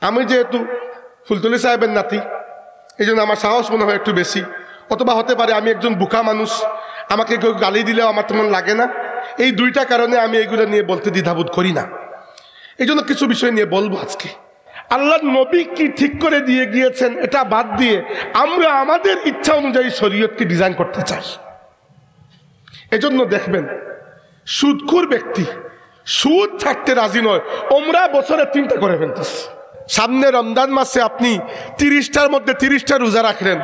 আমি যেহেতু ফুলতলি সাহেবের নাতি, এই জন্য আমার সাহস মনে হয় একটু বেশি। অথবা হতে পারে আমি একজন বোকা মানুষ, আমাকে কেউ গালি দিলেও আমার তেমন লাগে না। এই দুইটা কারণে আমি এইগুলো নিয়ে বলতে দ্বিধাবোধ করি না। এই জন্য কিছু বিষয় নিয়ে বলবো আজকে। আল্লাহর নবী কি ঠিক করে দিয়ে গিয়েছেন এটা বাদ দিয়ে আমরা আমাদের ইচ্ছা অনুযায়ী শরীয়তকে ডিজাইন করতে চাই। এজন্য দেখবেন সুদখোর ব্যক্তি সুদ ছাড়তে রাজি নয়, ওমরা বছরে 3টা করে ফেলতেছে। সামনে রমজান মাসে আপনি 30টার মধ্যে 30টা রোজা রাখলেন,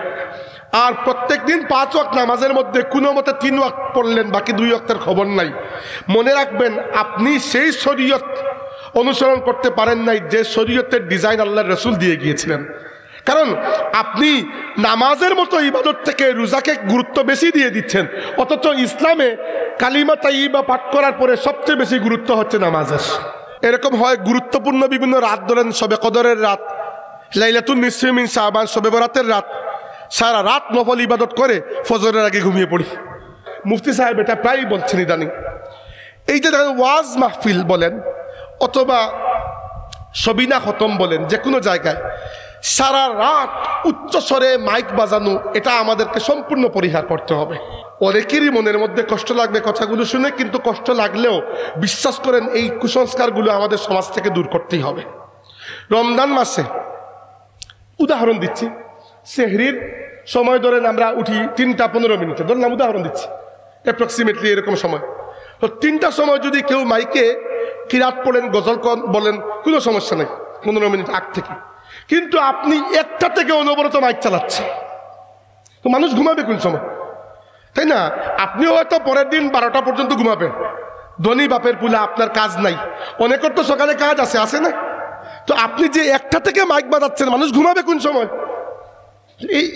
আর প্রত্যেক দিন 5 ওয়াক্ত নামাজের মধ্যে কোনো মতে 3 ওয়াক্ত পড়লেন, বাকি 2 ওয়াক্তের খবর নাই। মনে রাখবেন আপনি সেই শরীয়ত অনুসরণ করতে পারেন নাই যে শরীয়তের ডিজাইন আল্লাহর রাসূল দিয়ে গিয়েছিলেন। কারণ আপনি নামাজের মতো ইবাদত থেকে রোজাকে গুরুত্ব বেশি দিয়ে দিচ্ছেন, অথচ ইসলামে কালিমা তাইয়্যিবা পাঠ করার পরে সবচেয়ে বেশি গুরুত্ব হচ্ছে নামাজের। এরকম হয় গুরুত্বপূর্ণ বিভিন্ন রাত, ধরেন শবে কদরের রাত, লাইলাতুন নিসফি মিন শাবান, শবে বরাতের রাত, সারা রাত নফল ইবাদত করে ফজরের আগে ঘুমিয়ে পড়ি। মুফতি সাহেব এটা প্রায়ই বলছেন ইদানিং। এই যে ওয়াজ মাহফিল বলেন অথবা সবিনা খতম বলেন, যে কোনো জায়গায় সারা রাত উচ্চস্বরে মাইক বাজানো, এটা আমাদেরকে সম্পূর্ণ পরিহার করতে হবে। অনেকেরই মনের মধ্যে কষ্ট লাগবে কথাগুলো শুনে, কিন্তু কষ্ট লাগলেও বিশ্বাস করেন এই কুসংস্কারগুলো আমাদের সমাজ থেকে দূর করতেই হবে। রমজান মাসে উদাহরণ দিচ্ছি, সেহরির সময় ধরেন আমরা উঠি 3টা 15 মিনিটে, ধরলাম উদাহরণ দিচ্ছি, অ্যাপ্রক্সিমেটলি এরকম সময়। তো 3টার সময় যদি কেউ মাইকে কিরাত পড়েন, গজল বলেন, কোনো সমস্যা নেই 15 মিনিট আগ থেকে। কিন্তু আপনি 1টা থেকে অনবরত মাইক চালাচ্ছে, তো মানুষ ঘুমাবে কোন সময়, তাই না? আপনিও হয়তো পরের দিন 12টা পর্যন্ত ঘুমাবেন। ধনী বাপের পুলা, আপনার কাজ নাই। অনেকের তো সকালে কাজ আছে না? তো আপনি যে 1টা থেকে মাইক বাজাচ্ছেন, মানুষ ঘুমাবে কোন সময়?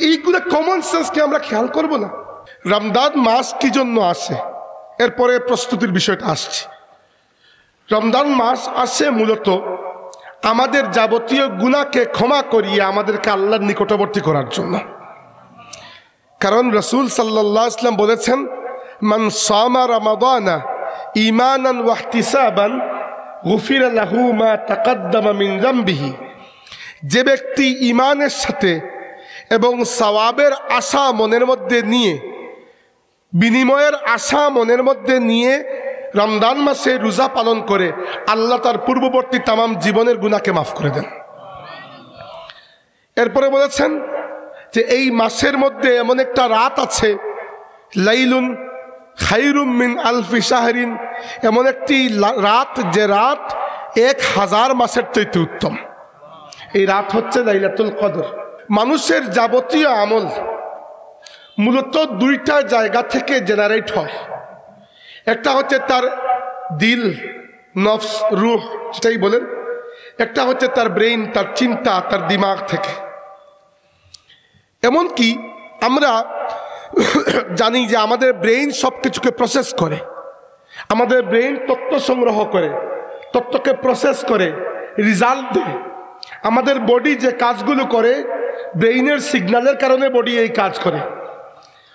এইগুলো কমন সেন্সকে আমরা খেয়াল করব না? রমজান মাস কি জন্য আসে, এরপরে প্রস্তুতির বিষয়টা আসছে। রমজান মাস আসে মূলত আমাদের যাবতীয় গুনাহকে ক্ষমা করিয়ে আমাদেরকে আল্লাহর নিকটবর্তী করার জন্য। কারণ রাসূল সাল্লাল্লাহু আলাইহি ওয়াসাল্লাম বলেছেন, মান সামা রমাদানা ঈমানান ওয়া ইহতিসাবান গুফিরা লাহু মা তাকাদ্দামা মিন যামবিহি। যে ব্যক্তি ঈমানের সাথে এবং সওয়াবের আশা মনের মধ্যে নিয়ে, বিনিময়ের আশা মনের মধ্যে নিয়ে রমজান মাসে রোজা পালন করে, আল্লাহ তার পূর্ববর্তী তামাম জীবনের গুনাহকে মাফ করে দেন। এরপরে বলেছেন যে এই মাসের মধ্যে এমন একটা রাত আছে, লাইলুন খায়রুম মিন আলফি শাহরিন, এমন একটি রাত যে রাত 1000 মাসের চাইতে উত্তম। এই রাত হচ্ছে লাইলাতুল কদর। মানুষের যাবতীয় আমল মূলত 2টা জায়গা থেকে জেনারেট হয়। একটা হচ্ছে তার দিল, নফস, রূহ যেটাই বলেন, একটা হচ্ছে তার ব্রেইন, তার চিন্তা, তার দিমাগ থেকে। এমনকি আমরা জানি যে আমাদের ব্রেইন সব কিছুকে প্রসেস করে, আমাদের ব্রেইন তথ্য সংগ্রহ করে, তথ্যকে প্রসেস করে, রেজাল্ট দেয়। আমাদের বডি যে কাজগুলো করে, ব্রেইনের সিগন্যালের কারণে বডি এই কাজ করে।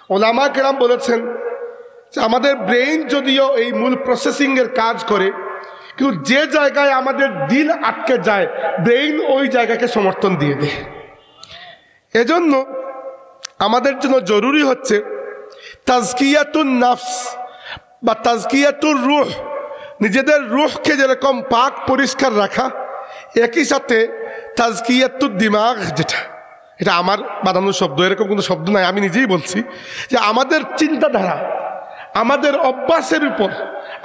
ওলামা কেরাম বলেছেন যে আমাদের ব্রেইন যদিও এই মূল প্রসেসিংয়ের কাজ করে, কিন্তু যে জায়গায় আমাদের দিল আটকে যায়, ব্রেইন ওই জায়গাকে সমর্থন দিয়ে দেয়। এজন্য আমাদের জন্য জরুরি হচ্ছে তাজকিয়াতুন নাফস বা তাজকিয়াতুর রূহ, নিজেদের রূহকে যেরকম পাক পরিষ্কার রাখা, একই সাথে তাজকিয়াতুদ দিমাগ, যেটা এটা আমার বানানো শব্দ, এরকম কোনো শব্দ নাই, আমি নিজেই বলছি যে আমাদের চিন্তাধারা, আমাদের অভ্যাসের উপর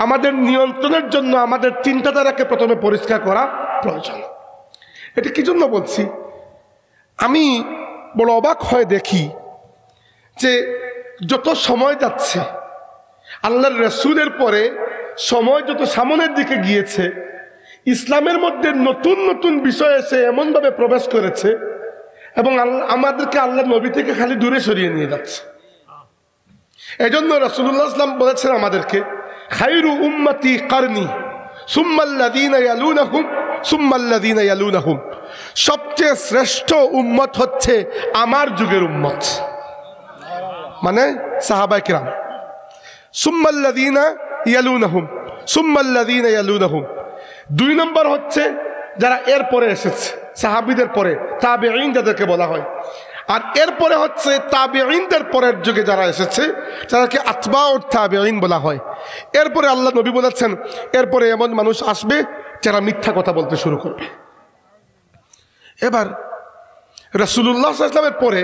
আমাদের নিয়ন্ত্রণের জন্য আমাদের চিন্তাধারাকে প্রথমে পরিষ্কার করা প্রয়োজন। এটা কি জন্য বলছি, আমি বড় অবাক হয়ে দেখি যে যত সময় যাচ্ছে, আল্লাহর রাসূলের পরে সময় যত সামনের দিকে গিয়েছে, ইসলামের মধ্যে নতুন নতুন বিষয় এসে এমনভাবে প্রবেশ করেছে এবং আমাদেরকে আল্লাহর নবী থেকে খালি দূরে সরিয়ে নিয়ে যাচ্ছে। এজন্য রাসূলুল্লাহ সাল্লাল্লাহু আলাইহি ওয়াসাল্লাম বলেছেন আমাদেরকে, খায়রু উম্মতি কারনি সুম্মাল্লাযীনা ইয়ালুনাহুম সুম্মাল্লাযীনা ইয়ালুনাহুম, সবচেয়ে শ্রেষ্ঠ উম্মত হচ্ছে আমার যুগের উম্মত, মানে সাহাবায়ে কিরাম। সুম্মাল্লাযীনা ইয়ালুনাহুম সুম্মাল্লাযীনা ইয়ালুনাহুম, 2 নম্বর হচ্ছে যারা এরপরে এসেছে, সাহাবিদের পরে তাবেঈন যাদেরকে বলা হয়, আর এরপরে হচ্ছে তাবেঈনদের পরের যুগে যারা এসেছে যাদেরকে আতবাউত তাবেঈন বলা হয়। এরপরে আল্লাহ নবী বলেছেন এরপরে এমন মানুষ আসবে যারা মিথ্যা কথা বলতে শুরু করবে। এবার রাসূলুল্লাহ সাল্লাল্লাহু আলাইহি ওয়াসাল্লামের পরে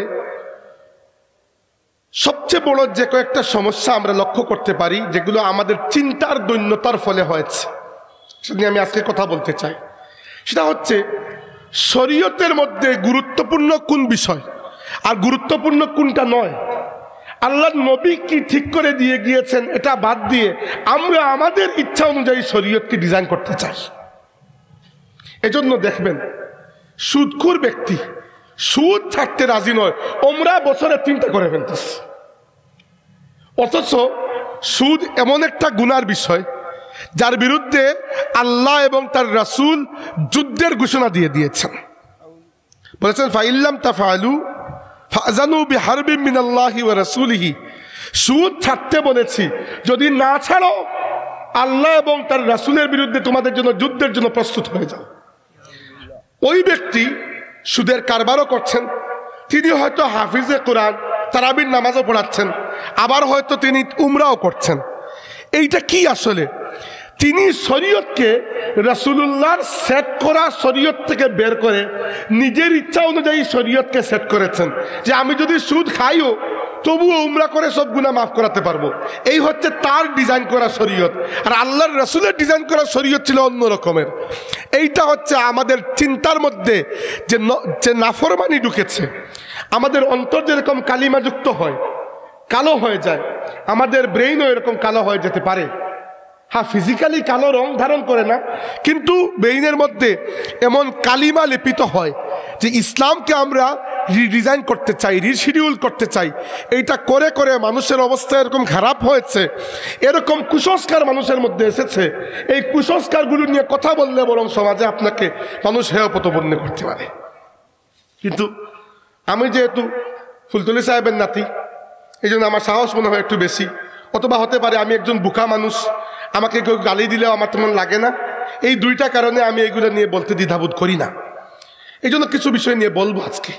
সবচেয়ে বড় যে কয়েকটা সমস্যা আমরা লক্ষ্য করতে পারি, যেগুলো আমাদের চিন্তার দৈন্যতার ফলে হয়েছে, সেটা নিয়ে আমি আজকে কথা বলতে চাই। সেটা হচ্ছে শরীয়তের মধ্যে গুরুত্বপূর্ণ কোন বিষয় আর গুরুত্বপূর্ণ কোনটা নয়, আল্লাহর নবী কি ঠিক করে দিয়ে গিয়েছেন এটা বাদ দিয়ে আমরা আমাদের ইচ্ছা অনুযায়ী শরীয়তকে ডিজাইন করতে চাই। এজন্য দেখবেন সুদখোর ব্যক্তি সুদ ছাড়তে রাজি নয়, ওমরা বছরে 3টা করে ফেলতেছে। অথচ সুদ এমন একটা গুনার বিষয় যার বিরুদ্ধে আল্লাহ এবং তার রাসূল যুদ্ধের ঘোষণা দিয়ে দিয়েছেন। বলেছেন ফাইল্লাম তাফআলু ফাযানু বিহারবিন মিনাল্লাহি ওয়া রাসূলিহি। সুদ ছাড়তে বলেছি, যদি না ছাড়ো আল্লাহ এবং তার রাসূলের বিরুদ্ধে তোমাদের জন্য যুদ্ধের জন্য প্রস্তুত হয়ে যাও। ওই ব্যক্তি সুদের কারবারও করছেন, তিনি হয়তো হাফিজে কোরআন তারাবির নামাজও পড়াচ্ছেন, আবার হয়তো তিনি উমরাও করছেন। এইটা কি আসলে? তিনি শরীয়তকে রাসূলুল্লাহর সেট করা শরীয়ত থেকে বের করে নিজের ইচ্ছা অনুযায়ী শরীয়তকে সেট করেছেন, যে আমি যদি সুদ খাইও তবুও উমরা করে সব গুনাহ মাফ করাতে পারবো। এই হচ্ছে তার ডিজাইন করা শরীয়ত, আর আল্লাহর রাসূলের ডিজাইন করা শরীয়ত ছিল অন্য রকমের। এইটা হচ্ছে আমাদের চিন্তার মধ্যে যে নাফরমানি ঢুকেছে। আমাদের অন্তর যেরকম কালিমাযুক্ত হয়, কালো হয়ে যায়, আমাদের ব্রেইনও এরকম কালো হয়ে যেতে পারে। হ্যাঁ, ফিজিক্যালি কালো রং ধারণ করে না, কিন্তু ব্রেইনের মধ্যে এমন কালিমা লেপিত হয় যে ইসলামকে আমরা রিডিজাইন করতে চাই, রিশিডিউল করতে চাই। এইটা করে করে মানুষের অবস্থা এরকম খারাপ হয়েছে, এরকম কুসংস্কার মানুষের মধ্যে এসেছে। এই কুসংস্কারগুলো নিয়ে কথা বললে বরং সমাজে আপনাকে মানুষ হেয় প্রতিপন্ন করতে পারে। কিন্তু আমি যেহেতু ফুলতলি সাহেবের নাতি, এই জন্য আমার সাহস মনে হয় একটু বেশি। অথবা হতে পারে আমি একজন বোকা মানুষ, আমাকে কেউ গালি দিলেও আমার তেমন লাগে না। এই 2টা কারণে আমি এইগুলো নিয়ে বলতে দ্বিধাবোধ করি না। এই জন্য কিছু বিষয় নিয়ে বলবো আজকে,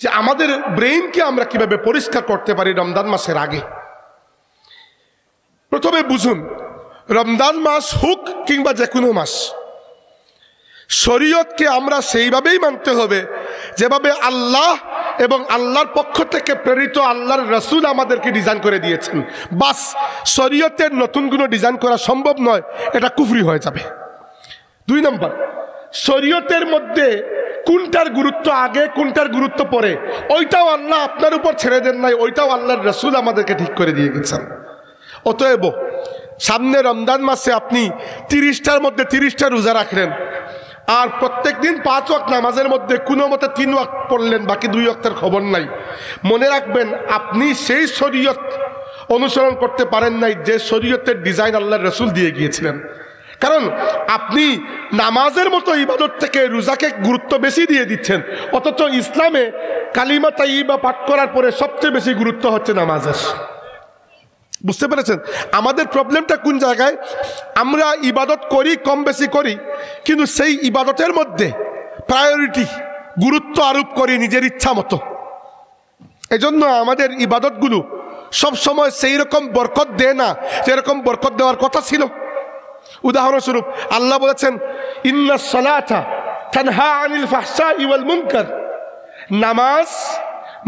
যে আমাদের ব্রেইনকে আমরা কিভাবে পরিষ্কার করতে পারি রমজান মাসের আগে। প্রথমে বুঝুন, রমজান মাস হোক কিংবা যে কোনো মাস, শরীয়তকে আমরা সেইভাবেই মানতে হবে যেভাবে আল্লাহ এবং আল্লাহর পক্ষ থেকে প্রেরিত আল্লাহর রাসূল আমাদেরকে ডিজাইন করে দিয়েছেন। বাস, শরীয়তের নতুন কোনো ডিজাইন করা সম্ভব নয়, এটা কুফরি হয়ে যাবে। 2 নম্বর, শরীয়তের মধ্যে কোনটার গুরুত্ব আগে কোনটার গুরুত্ব পরে ওইটাও আল্লাহ আপনার উপর ছেড়ে দেন নাই, ওইটাও আল্লাহর রাসূল আমাদেরকে ঠিক করে দিয়ে গেছেন। অতএব সামনে রমজান মাসে আপনি 30টার মধ্যে 30টা রোজা রাখলেন, আর প্রত্যেক দিন 5 ওয়াক্ত নামাজের মধ্যে কোনো মতে 3 ওয়াক্ত পড়লেন, বাকি 2 ওয়াক্তের খবর নাই। মনে রাখবেন, আপনি সেই শরীয়ত অনুসরণ করতে পারেন নাই যে শরীয়তের ডিজাইন আল্লাহর রাসূল দিয়ে গিয়েছিলেন। কারণ আপনি নামাজের মতো ইবাদত থেকে রোজাকে গুরুত্ব বেশি দিয়ে দিচ্ছেন, অথচ ইসলামে কালিমা তাইয়্যিবা পাঠ করার পরে সবচেয়ে বেশি গুরুত্ব হচ্ছে নামাজের। বুঝতে পেরেছেন আমাদের প্রবলেমটা কোন জায়গায়? আমরা ইবাদত করি, কম বেশি করি, কিন্তু সেই ইবাদতের মধ্যে প্রায়োরিটি গুরুত্ব আরোপ করি নিজের ইচ্ছা মতো। এজন্য আমাদের ইবাদতগুলো সব সময় সেই রকম বরকত দেয় না যেরকম বরকত দেওয়ার কথা ছিল। উদাহরণস্বরূপ আল্লাহ বলেছেন, ইন্নাস সালাতা তানহা আনিল ফাহশাই ওয়াল মুনকার। নামাজ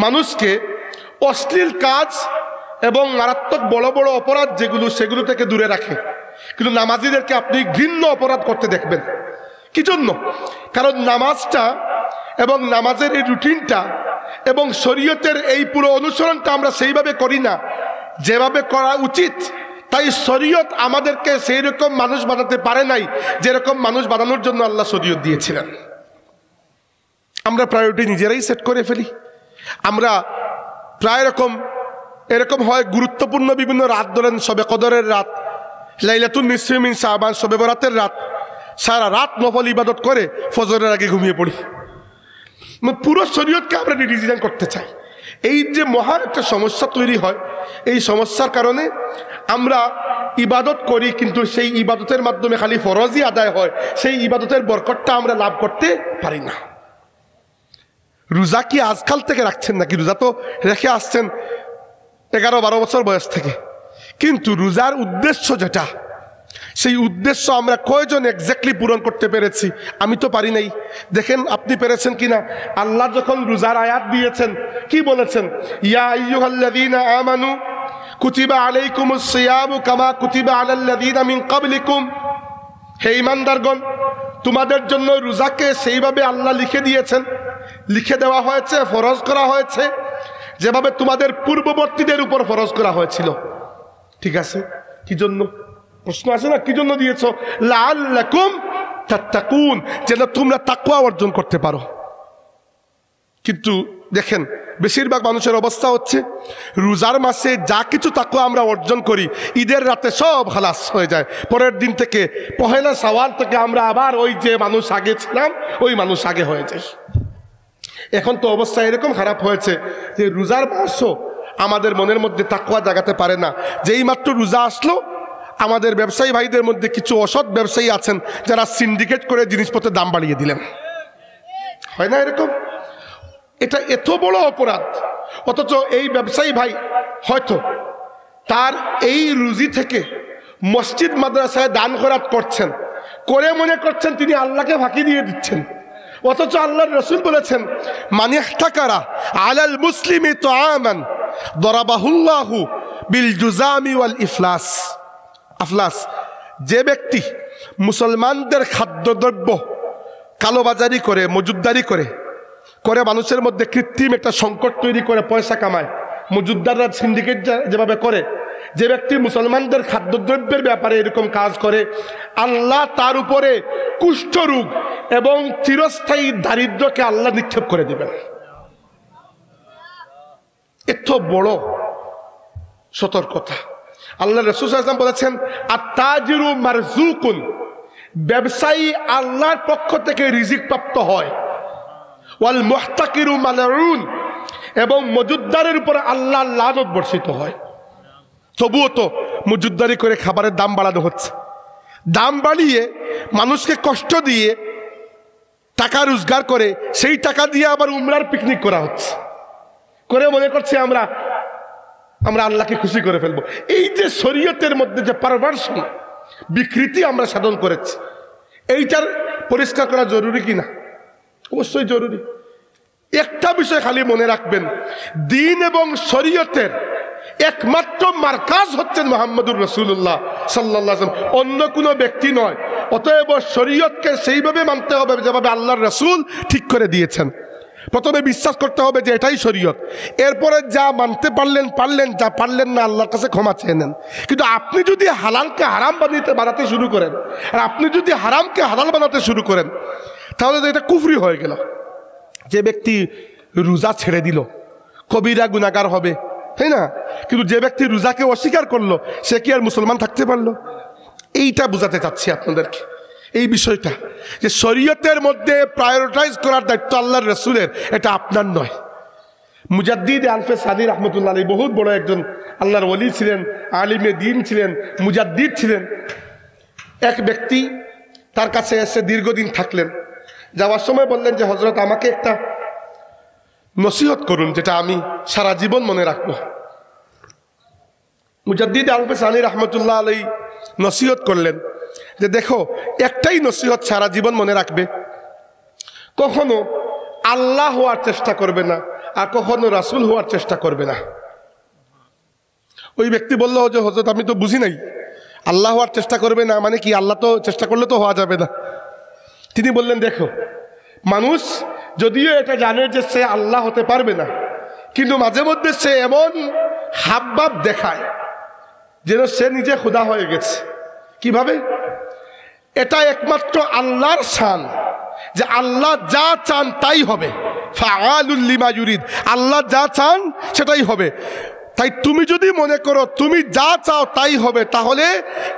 মানুষকে অশ্লীল কাজ এবং মারাত্মক বড় বড় অপরাধ যেগুলো সেগুলো থেকে দূরে রাখে, কিন্তু নামাজিদেরকে আপনি ঘৃণ্য অপরাধ করতে দেখবেন। কি জন্য? কারণ নামাজটা এবং নামাজের এই রুটিনটা এবং শরীয়তের এই পুরো অনুসরণটা আমরা সেইভাবে করি না যেভাবে করা উচিত। তাই শরীয়ত আমাদেরকে সেই রকম মানুষ বানাতে পারে নাই যেরকম মানুষ বানানোর জন্য আল্লাহ শরীয়ত দিয়েছিলেন। আমরা প্রায়োরিটি নিজেরাই সেট করে ফেলি। আমরা প্রায় এরকম হয়, গুরুত্বপূর্ণ বিভিন্ন রাত ধরেন, শবে কদরের রাত, লাইলাতুন নিসফি মিন শাবান, শবে বরাতের রাত, সারা রাত নফল ইবাদত করে ফজরের আগে ঘুমিয়ে পড়ি। পুরো শরীয়তকে আমরা রিডিজাইন করতে চাই। এই যে মহান একটা সমস্যা তৈরি হয়, এই সমস্যার কারণে আমরা ইবাদত করি, কিন্তু সেই ইবাদতের মাধ্যমে খালি ফরজই আদায় হয়, সেই ইবাদতের বরকতটা আমরা লাভ করতে পারি না। রোজা কি আজকাল থেকে রাখছেন নাকি? রোজা তো রেখে আসছেন 11-12 বছর বয়স থেকে, কিন্তু রোজার উদ্দেশ্য যেটা, সেই উদ্দেশ্য আমরা কয়জন এক্স্যাক্টলি পূরণ করতে পেরেছি? আমি তো পারি নাই। দেখেন আপনি পেরেছেন কিনা। আল্লাহ যখন রোজার আয়াত দিয়েছেন কি বলেছেন? ইয়া আইয়ুহাল্লাযীনা আমানু কুতিবা আলাইকুমুস সিয়ামু কামা কুতিবা আলাল্লাযীনা মিন ক্বাবলিকুম, হে ঈমানদারগণ, তোমাদের জন্য রোজাকে সেইভাবে আল্লাহ লিখে দিয়েছেন, লিখে দেওয়া হয়েছে, ফরজ করা হয়েছে যেভাবে তোমাদের পূর্ববর্তীদের উপর ফরজ করা হয়েছিল। ঠিক আছে, কি জন্য? প্রশ্ন আছে না, কি জন্য দিয়েছ? লাআল্লাকুম তাত্তাকুন, যেন তোমরা তাকওয়া অর্জন করতে পারো। কিন্তু দেখেন বেশিরভাগ মানুষের অবস্থা হচ্ছে, রোজার মাসে যা কিছু তাকওয়া আমরা অর্জন করি ঈদের রাতে সব খালাস হয়ে যায়। পরের দিন থেকে পহেলা শাওয়াল থেকে আমরা আবার ওই যে মানুষ আগে ছিলাম ওই মানুষ আগে হয়ে যায়। এখন তো অবস্থা এরকম খারাপ হয়েছে যে রোজার মাসও আমাদের মনের মধ্যে তাকওয়া জাগাতে পারে না। যেই মাত্র রোজা আসলো, আমাদের ব্যবসায়ী ভাইদের মধ্যে কিছু অসৎ ব্যবসায়ী আছেন যারা সিন্ডিকেট করে জিনিসপত্রের দাম বাড়িয়ে দিলেন। হয় না এরকম? এটা এত বড় অপরাধ। অথচ এই ব্যবসায়ী ভাই হয়তো তার এই রুজি থেকে মসজিদ মাদ্রাসায় দান খয়রাত করছেন, করে মনে করছেন তিনি আল্লাহকে ফাঁকি দিয়ে দিচ্ছেন। অথচ আল্লাহর রাসূল বলেছেন, মান ইহতাকারা আলাল মুসলিমি তুআমান দরাবাহুল্লাহু বিল জুজামি ওয়াল ইফলাস। আফলাস, যে ব্যক্তি মুসলমানদের খাদ্যদ্রব্য কালোবাজারি করে, মজুদদারি করে মানুষের মধ্যে কৃত্রিম একটা সংকট তৈরি করে পয়সা কামায়, মজুদদাররা সিন্ডিকেট যেভাবে করে, যে ব্যক্তি মুসলমানদের খাদ্যদ্রব্যের ব্যাপারে এরকম কাজ করে, আল্লাহ তার উপরে কুষ্ঠরোগ এবং চিরস্থায়ী দারিদ্র্যকে আল্লাহ নিক্ষেপ করে দেবেন। এত বড় সতর্কতা। আল্লাহ রাসূল সাল্লাল্লাহু আলাইহি ওয়াসাল্লাম বলেছেন, আত-তাজিরু মারযুকুন, ব্যবসায়ী আল্লাহর পক্ষ থেকে রিজিক প্রাপ্ত হয়, ওয়াল মুহতাকিরু মালউন, এবং মজুদদারের উপর আল্লাহর লানত বর্ষিত হয়। তবুও তো মজুদদারি করে খাবারের দাম বাড়ানো হচ্ছে, দাম বাড়িয়ে মানুষকে কষ্ট দিয়ে টাকা রোজগার করে সেই টাকা দিয়ে আবার উমরার পিকনিক করা হচ্ছে, করে মনে করছে আমরা আল্লাহকে খুশি করে ফেলবো। এই যে শরীয়তের মধ্যে যে পারভার্সন, বিকৃতি আমরা সাধন করেছি, এইটার পরিষ্কার করা জরুরি কিনা? অবশ্যই জরুরি। একটা বিষয় খালি মনে রাখবেন, দ্বীন এবং শরীয়তের একমাত্র মার্কাজ হচ্ছেন মুহাম্মদুর রাসূলুল্লাহ সাল্লাল্লাহু আলাইহি ওয়াসাল্লাম, অন্য কোনো ব্যক্তি নয়। অতএব শরীয়তকে সেইভাবে মানতে হবে যেভাবে আল্লাহর রাসূল ঠিক করে দিয়েছেন। প্রথমে বিশ্বাস করতে হবে যে এটাই শরীয়ত, এরপরে যা মানতে পারলেন, যা পারলেন না আল্লাহর কাছে ক্ষমা চেয়ে নেন। কিন্তু আপনি যদি হালালকে হারাম বানাতে শুরু করেন, আর আপনি যদি হারামকে হালাল বানাতে শুরু করেন, তাহলে তো এটা কুফরি হয়ে গেল। যে ব্যক্তি রোজা ছেড়ে দিল কবিরা গুনাহগার হবে, তাই না? কিন্তু যে ব্যক্তি রোজাকে অস্বীকার করলো সে কি আর মুসলমান থাকতে পারলো? এইটা বোঝাতে চাচ্ছি আপনাদেরকে, এই বিষয়টা যে শরীয়তের মধ্যে প্রায়োরিটাইজ করার দায়িত্ব আল্লাহর রাসূলের, এটা আপনার নয়। মুজাদ্দিদ আলফে সানি রাহমাতুল্লাহ আলাইহি বহুত বড় একজন আল্লাহর ওলি ছিলেন, আলিমে দ্বীন ছিলেন, মুজাদ্দিদ ছিলেন। এক ব্যক্তি তার কাছে এসে দীর্ঘদিন থাকলেন, যাওয়ার সময় বললেন যে হযরত আমাকে একটা নসিহত করুন যেটা আমি সারা জীবন মনে রাখবো। মুজাদ্দিদ আলফে সানি রাহমাতুল্লাহ আলাইহি নসিহত করলেন যে দেখো, একটাই নসিহত সারা জীবন মনে রাখবে, কখনো আল্লাহ হওয়ার চেষ্টা করবে না আর কখনো রাসূল হওয়ার চেষ্টা করবে না। ওই ব্যক্তি বলল যে হযরত আমি তো বুঝি নাই, আল্লাহ হওয়ার চেষ্টা করবে না মানে কি? আল্লাহ তো চেষ্টা করলে তো হওয়া যাবে না। তিনি বললেন দেখো, মানুষ যদিও এটা জানে যে সে আল্লাহ হতে পারবে না, কিন্তু মাঝে মধ্যে সে এমন হাবভাব দেখায় যেন সে নিজে খোদা হয়ে গেছে। কিভাবে? এটা একমাত্র আল্লাহর শান যে আল্লাহ যা চান তাই হবে, ফাআলুল লিমা ইউরিদ, আল্লাহ যা চান সেটাই হবে। তাই তুমি যদি মনে করো তুমি যা চাও তাই হবে, তাহলে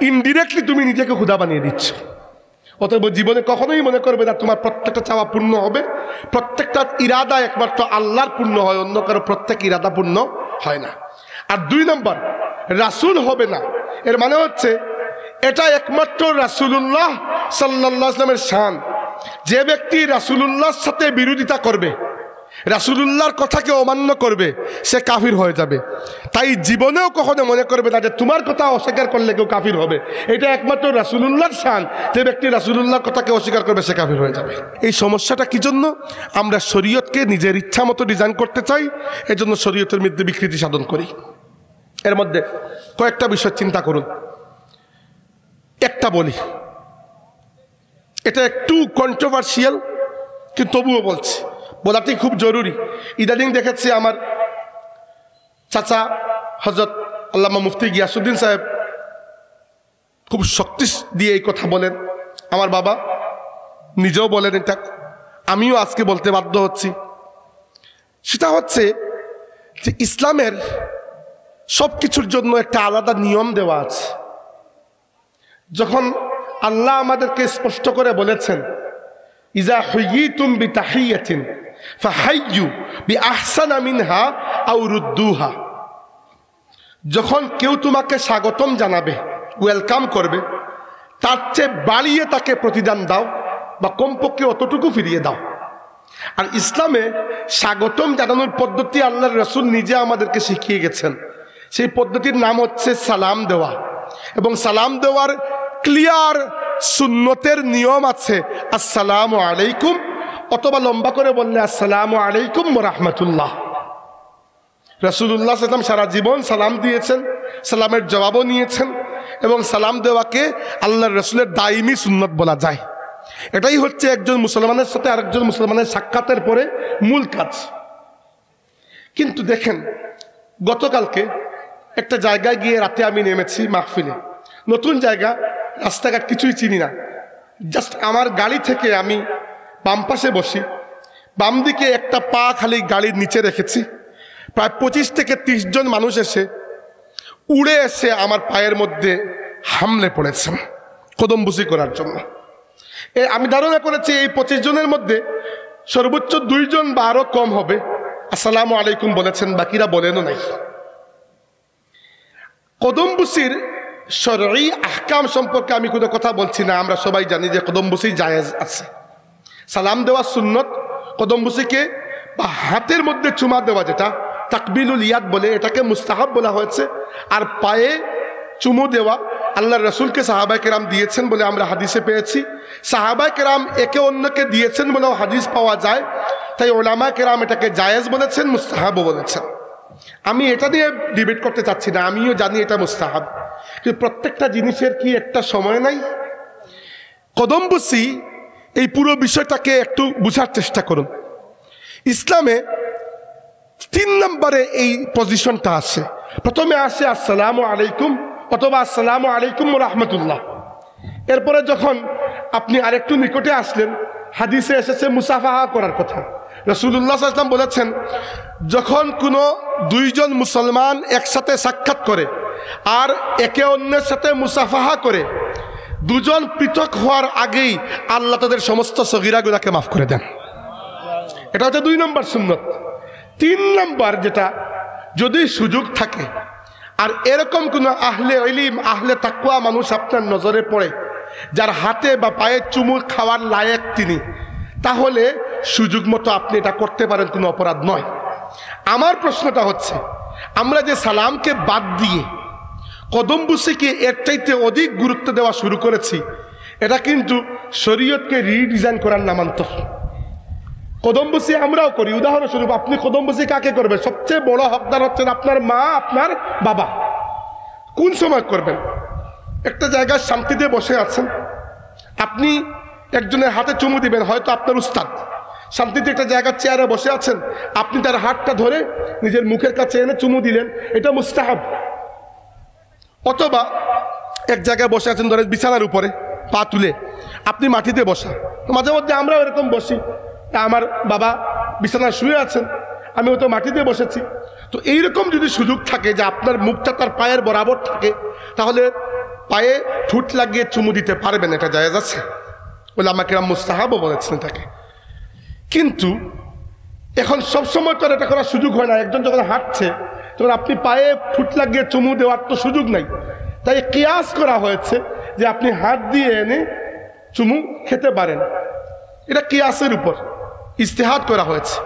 ইনডিরেক্টলি তুমি নিজেকে খোদা বানিয়ে দিচ্ছ। অতএব জীবনে কখনোই মনে করবে না তোমার প্রত্যেকটা চাওয়া পূর্ণ হবে। প্রত্যেকটা ইরাদা একমাত্র আল্লাহর পূর্ণ হয়, অন্য কারো প্রত্যেক ইরাদা পূর্ণ হয় না। আর 2 নম্বর, রাসূল হবে না এর মানে হচ্ছে এটা একমাত্র রাসূলুল্লাহ সাল্লাল্লাহু আলাইহি ওয়াসাল্লামের শান। যে ব্যক্তি রাসূলুল্লাহর সাথে বিরোধিতা করবে, রাসূলুল্লাহর কথাকে অমান্য করবে, সে কাফির হয়ে যাবে। তাই জীবনেও কখনো মনে করবে না যে তোমার কথা অস্বীকার করলে কেউ কাফির হবে। এটা একমাত্র রাসূলুল্লাহর শান। যে ব্যক্তি রাসূলুল্লাহর কথাকে অস্বীকার করবে সে কাফির হয়ে যাবে। এই সমস্যাটা কি জন্য? আমরা শরীয়তকে নিজের ইচ্ছা মতো ডিজাইন করতে চাই, এজন্য শরীয়তের মধ্যে বিকৃতি সাধন করি। এর মধ্যে কয়েকটা বিষয় চিন্তা করুন। একটা বলি, এটা একটু কন্ট্রোভার্সিয়াল, কিন্তু তবুও বলছি, বলাটাই খুব জরুরি। ইদানিং দেখেছি আমার চাচা হযরত আল্লামা মুফতি গিয়াসউদ্দিন সাহেব খুব শক্তি দিয়ে এই কথা বলেন, আমার বাবা নিজেও বলেন, এটা আমিও আজকে বলতে বাধ্য হচ্ছি। সেটা হচ্ছে যে ইসলামের সব কিছুর জন্য একটা আলাদা নিয়ম দেওয়া আছে। যখন আল্লাহ আমাদেরকে স্পষ্ট করে বলেছেন, ইজা হুয়িতুম বিতাহিয়াতিন ফাহাইয়ু বিআহসানা মিনহা আও রুদ্দুহা, যখন কেউ তোমাকে স্বাগতম জানাবে, ওয়েলকাম করবে, তার চেয়ে বাড়িয়ে তাকে প্রতিদান দাও বা কমপক্ষে অতটুকু ফিরিয়ে দাও। আর ইসলামে স্বাগতম জানানোর পদ্ধতি আল্লাহর রাসূল নিজে আমাদেরকে শিখিয়ে গেছেন। সেই পদ্ধতির নাম হচ্ছে সালাম দেওয়া, এবং সালাম দেওয়ার ক্লিয়ার সুন্নতের নিয়ম আছে, আসসালামু আলাইকুম, অথবা লম্বা করে বললে আসসালামু আলাইকুম ওয়া রাহমাতুল্লাহ। রাসূলুল্লাহ সাল্লাল্লাহু আলাইহি ওয়াসাল্লাম সারা জীবন সালাম দিয়েছেন, সালামের জবাবও নিয়েছেন, এবং সালাম দেওয়াকে আল্লাহর রাসূলের দাইমি সুন্নত বলা যায়। এটাই হচ্ছে একজন মুসলমানের সাথে আরেকজন মুসলমানের সাক্ষাতের পরে মূল কাজ। কিন্তু দেখেন, গতকালকে একটা জায়গায় গিয়ে রাতে আমি নেমেছি মাহফিলে, নতুন জায়গা, রাস্তাঘাট কিছুই চিনি না। জাস্ট আমার গাড়ি থেকে আমি বাম পাশে বসি, বাম দিকে একটা পা খালি গাড়ির নিচে রেখেছি। প্রায় 25 থেকে 30 জন মানুষ এসে উড়ে এসে আমার পায়ের মধ্যে হামলে পড়েছেন কদমবুসি করার জন্য। আমি ধারণা করেছি এই 25 জনের মধ্যে সর্বোচ্চ 2 জন বা আরো কম হবে আসসালামু আলাইকুম বলেছেন, বাকিরা বলেনও নাই। কদমবুসির শরঈ আহকাম সম্পর্কে আমি কোনো কথা বলছি না। আমরা সবাই জানি যে কদমবুসি জায়েজ আছে, সালাম দেওয়া সুন্নত। কদমবুসিকে বা হাতের মধ্যে চুমা দেওয়া, যেটা তাকবিলুল ইয়াদ বলে, এটাকে মুস্তাহাব বলা হয়েছে। আর পায়ে চুমু দেওয়া আল্লাহর রাসূলকে সাহাবায়ে কেরাম দিয়েছেন বলে আমরা হাদিসে পেয়েছি। সাহাবায়ে কেরাম একে অন্যকে দিয়েছেন বলেও হাদিস পাওয়া যায়। তাই উলামায়ে কেরাম এটাকে জায়েজ বলেছেন, মুস্তাহাবও বলেছেন। আমি এটা নিয়ে ডিবেট করতে চাচ্ছি না, আমিও জানি এটা মুস্তাহাব, কিন্তু প্রত্যেকটা জিনিসের কি একটা সময় নাই? কদমবুসি, এই পুরো বিষয়টাকে একটু বুঝার চেষ্টা করুন। ইসলামে 3 নম্বরে এই পজিশনটা আছে। প্রথমে আসে আসসালামু আলাইকুম অথবা আসসালামু আলাইকুম ওয়া রাহমাতুল্লাহ। এরপরে যখন আপনি আরেকটু নিকটে আসলেন, হাদিসে এসেছে মুসাফাহা করার কথা। রাসূলুল্লাহ সাল্লাল্লাহু আলাইহি ওয়াসাল্লাম বলেছেন, যখন কোনো 2 জন মুসলমান একসাথে সাক্ষাৎ করে আর একে অন্যের সাথে মুসাফাহা করে, 2 জন পৃথক হওয়ার আগেই আল্লাহ তাদের সমস্ত সগীরা গুনাহকে মাফ করে দেন। এটা হচ্ছে 2 নম্বর সুন্নত। 3 নম্বর যেটা, যদি সুযোগ থাকে আর এরকম কোনো আহলে ইলম, আহলে তাকওয়া মানুষ আপনার নজরে পড়ে, যার হাতে বা পায়ে চুমু খাওয়ার লায়েক তিনি, তাহলে সুযোগ মতো আপনি এটা করতে পারেন, কোনো অপরাধ নয়। আমার প্রশ্নটা হচ্ছে, আমরা যে সালামকে বাদ দিয়ে কদমবুসিকে এর চাইতে অধিক গুরুত্ব দেওয়া শুরু করেছি, এটা কিন্তু শরীয়তকে রিডিজাইন করার নামান্তর। কদমবুসি আমরাও করি। উদাহরণস্বরূপ, আপনি কদমবুসি কাকে করবেন? সবচেয়ে বড় হকদার হচ্ছেন আপনার মা, আপনার বাবা। কোন সময় করবেন? একটা জায়গায় শান্তিতে বসে আছেন, আপনি একজনের হাতে চুমু দিবেন, হয়তো আপনার উস্তাদ। শান্তিতে একটা জায়গার চেয়ারে বসে আছেন, আপনি তার হাতটা ধরে নিজের মুখের কাছে এনে চুমু দিলেন, এটা মুস্তাহাব। অথবা এক জায়গায় বসে আছেন, ধরেন বিছানার উপরে পা তুলে, আপনি মাটিতে বসা। মাঝে মধ্যে আমরাও এরকম বসি, আমার বাবা বিছানায় শুয়ে আছেন, আমি হয়তো মাটিতে বসেছি। তো এইরকম যদি সুযোগ থাকে যে আপনার মুখটা তার পায়ের বরাবর থাকে, তাহলে পায়ে ঠুট লাগিয়ে চুমু দিতে পারবেন, এটা জায়েজ আছে বলে আমাকে মুস্তাহাবও বলেছেন এটাকে। কিন্তু এখন সবসময় তো এটা করার সুযোগ হয় না। একজন যখন হাঁটছে, তখন আপনি পায়ে ঠুট লাগিয়ে চুমু দেওয়ার তো সুযোগ নাই। তাই কিয়াস করা হয়েছে যে আপনি হাত দিয়ে এনে চুমু খেতে পারেন, এটা কিয়াসের উপর ইজতিহাদ করা হয়েছে।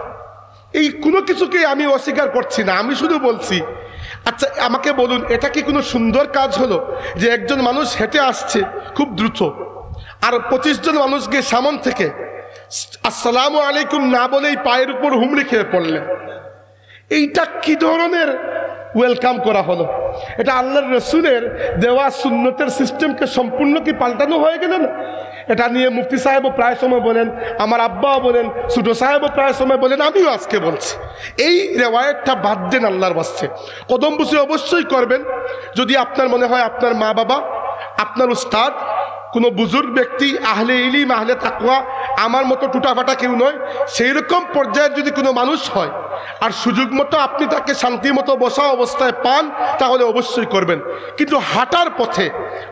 এই কোনো কিছুকে আমি অস্বীকার করছি না, আমি শুধু বলছি আচ্ছা আমাকে বলুন এটা কি কোনো সুন্দর কাজ হলো যে একজন মানুষ হেঁটে আসছে খুব দ্রুত আর 25 জন মানুষকে সামন থেকে আসসালামু আলাইকুম না বলেই পায়ের উপর হুমড়ি খেয়ে পড়লেন? এইটা কি ধরনের ওয়েলকাম করা হলো? এটা আল্লাহর রসুলের দেওয়া সুন্নতের সিস্টেমকে সম্পূর্ণ কি পাল্টানো হয়ে গেল না? এটা নিয়ে মুফতি সাহেবও প্রায় সময় বলেন, আমার আব্বাও বলেন, ছোট সাহেবও প্রায় সময় বলেন, আমিও আজকে বলছি এই রেওয়ায়তটা বাদ দেন আল্লাহর বাস্তে। কদম বুসি অবশ্যই করবেন যদি আপনার মনে হয় আপনার মা বাবা, আপনার উস্তাদ, কোনো বুজুর্গ ব্যক্তি, আহলে ইলিম, আহলে তাকওয়া, আমার মতো টুটাফাটা কেউ নয়, সেই রকম পর্যায়ের যদি কোনো মানুষ হয় আর সুযোগ মতো আপনি তাকে শান্তি মতো বসা অবস্থায় পান তাহলে অবশ্যই করবেন। কিন্তু হাঁটার পথে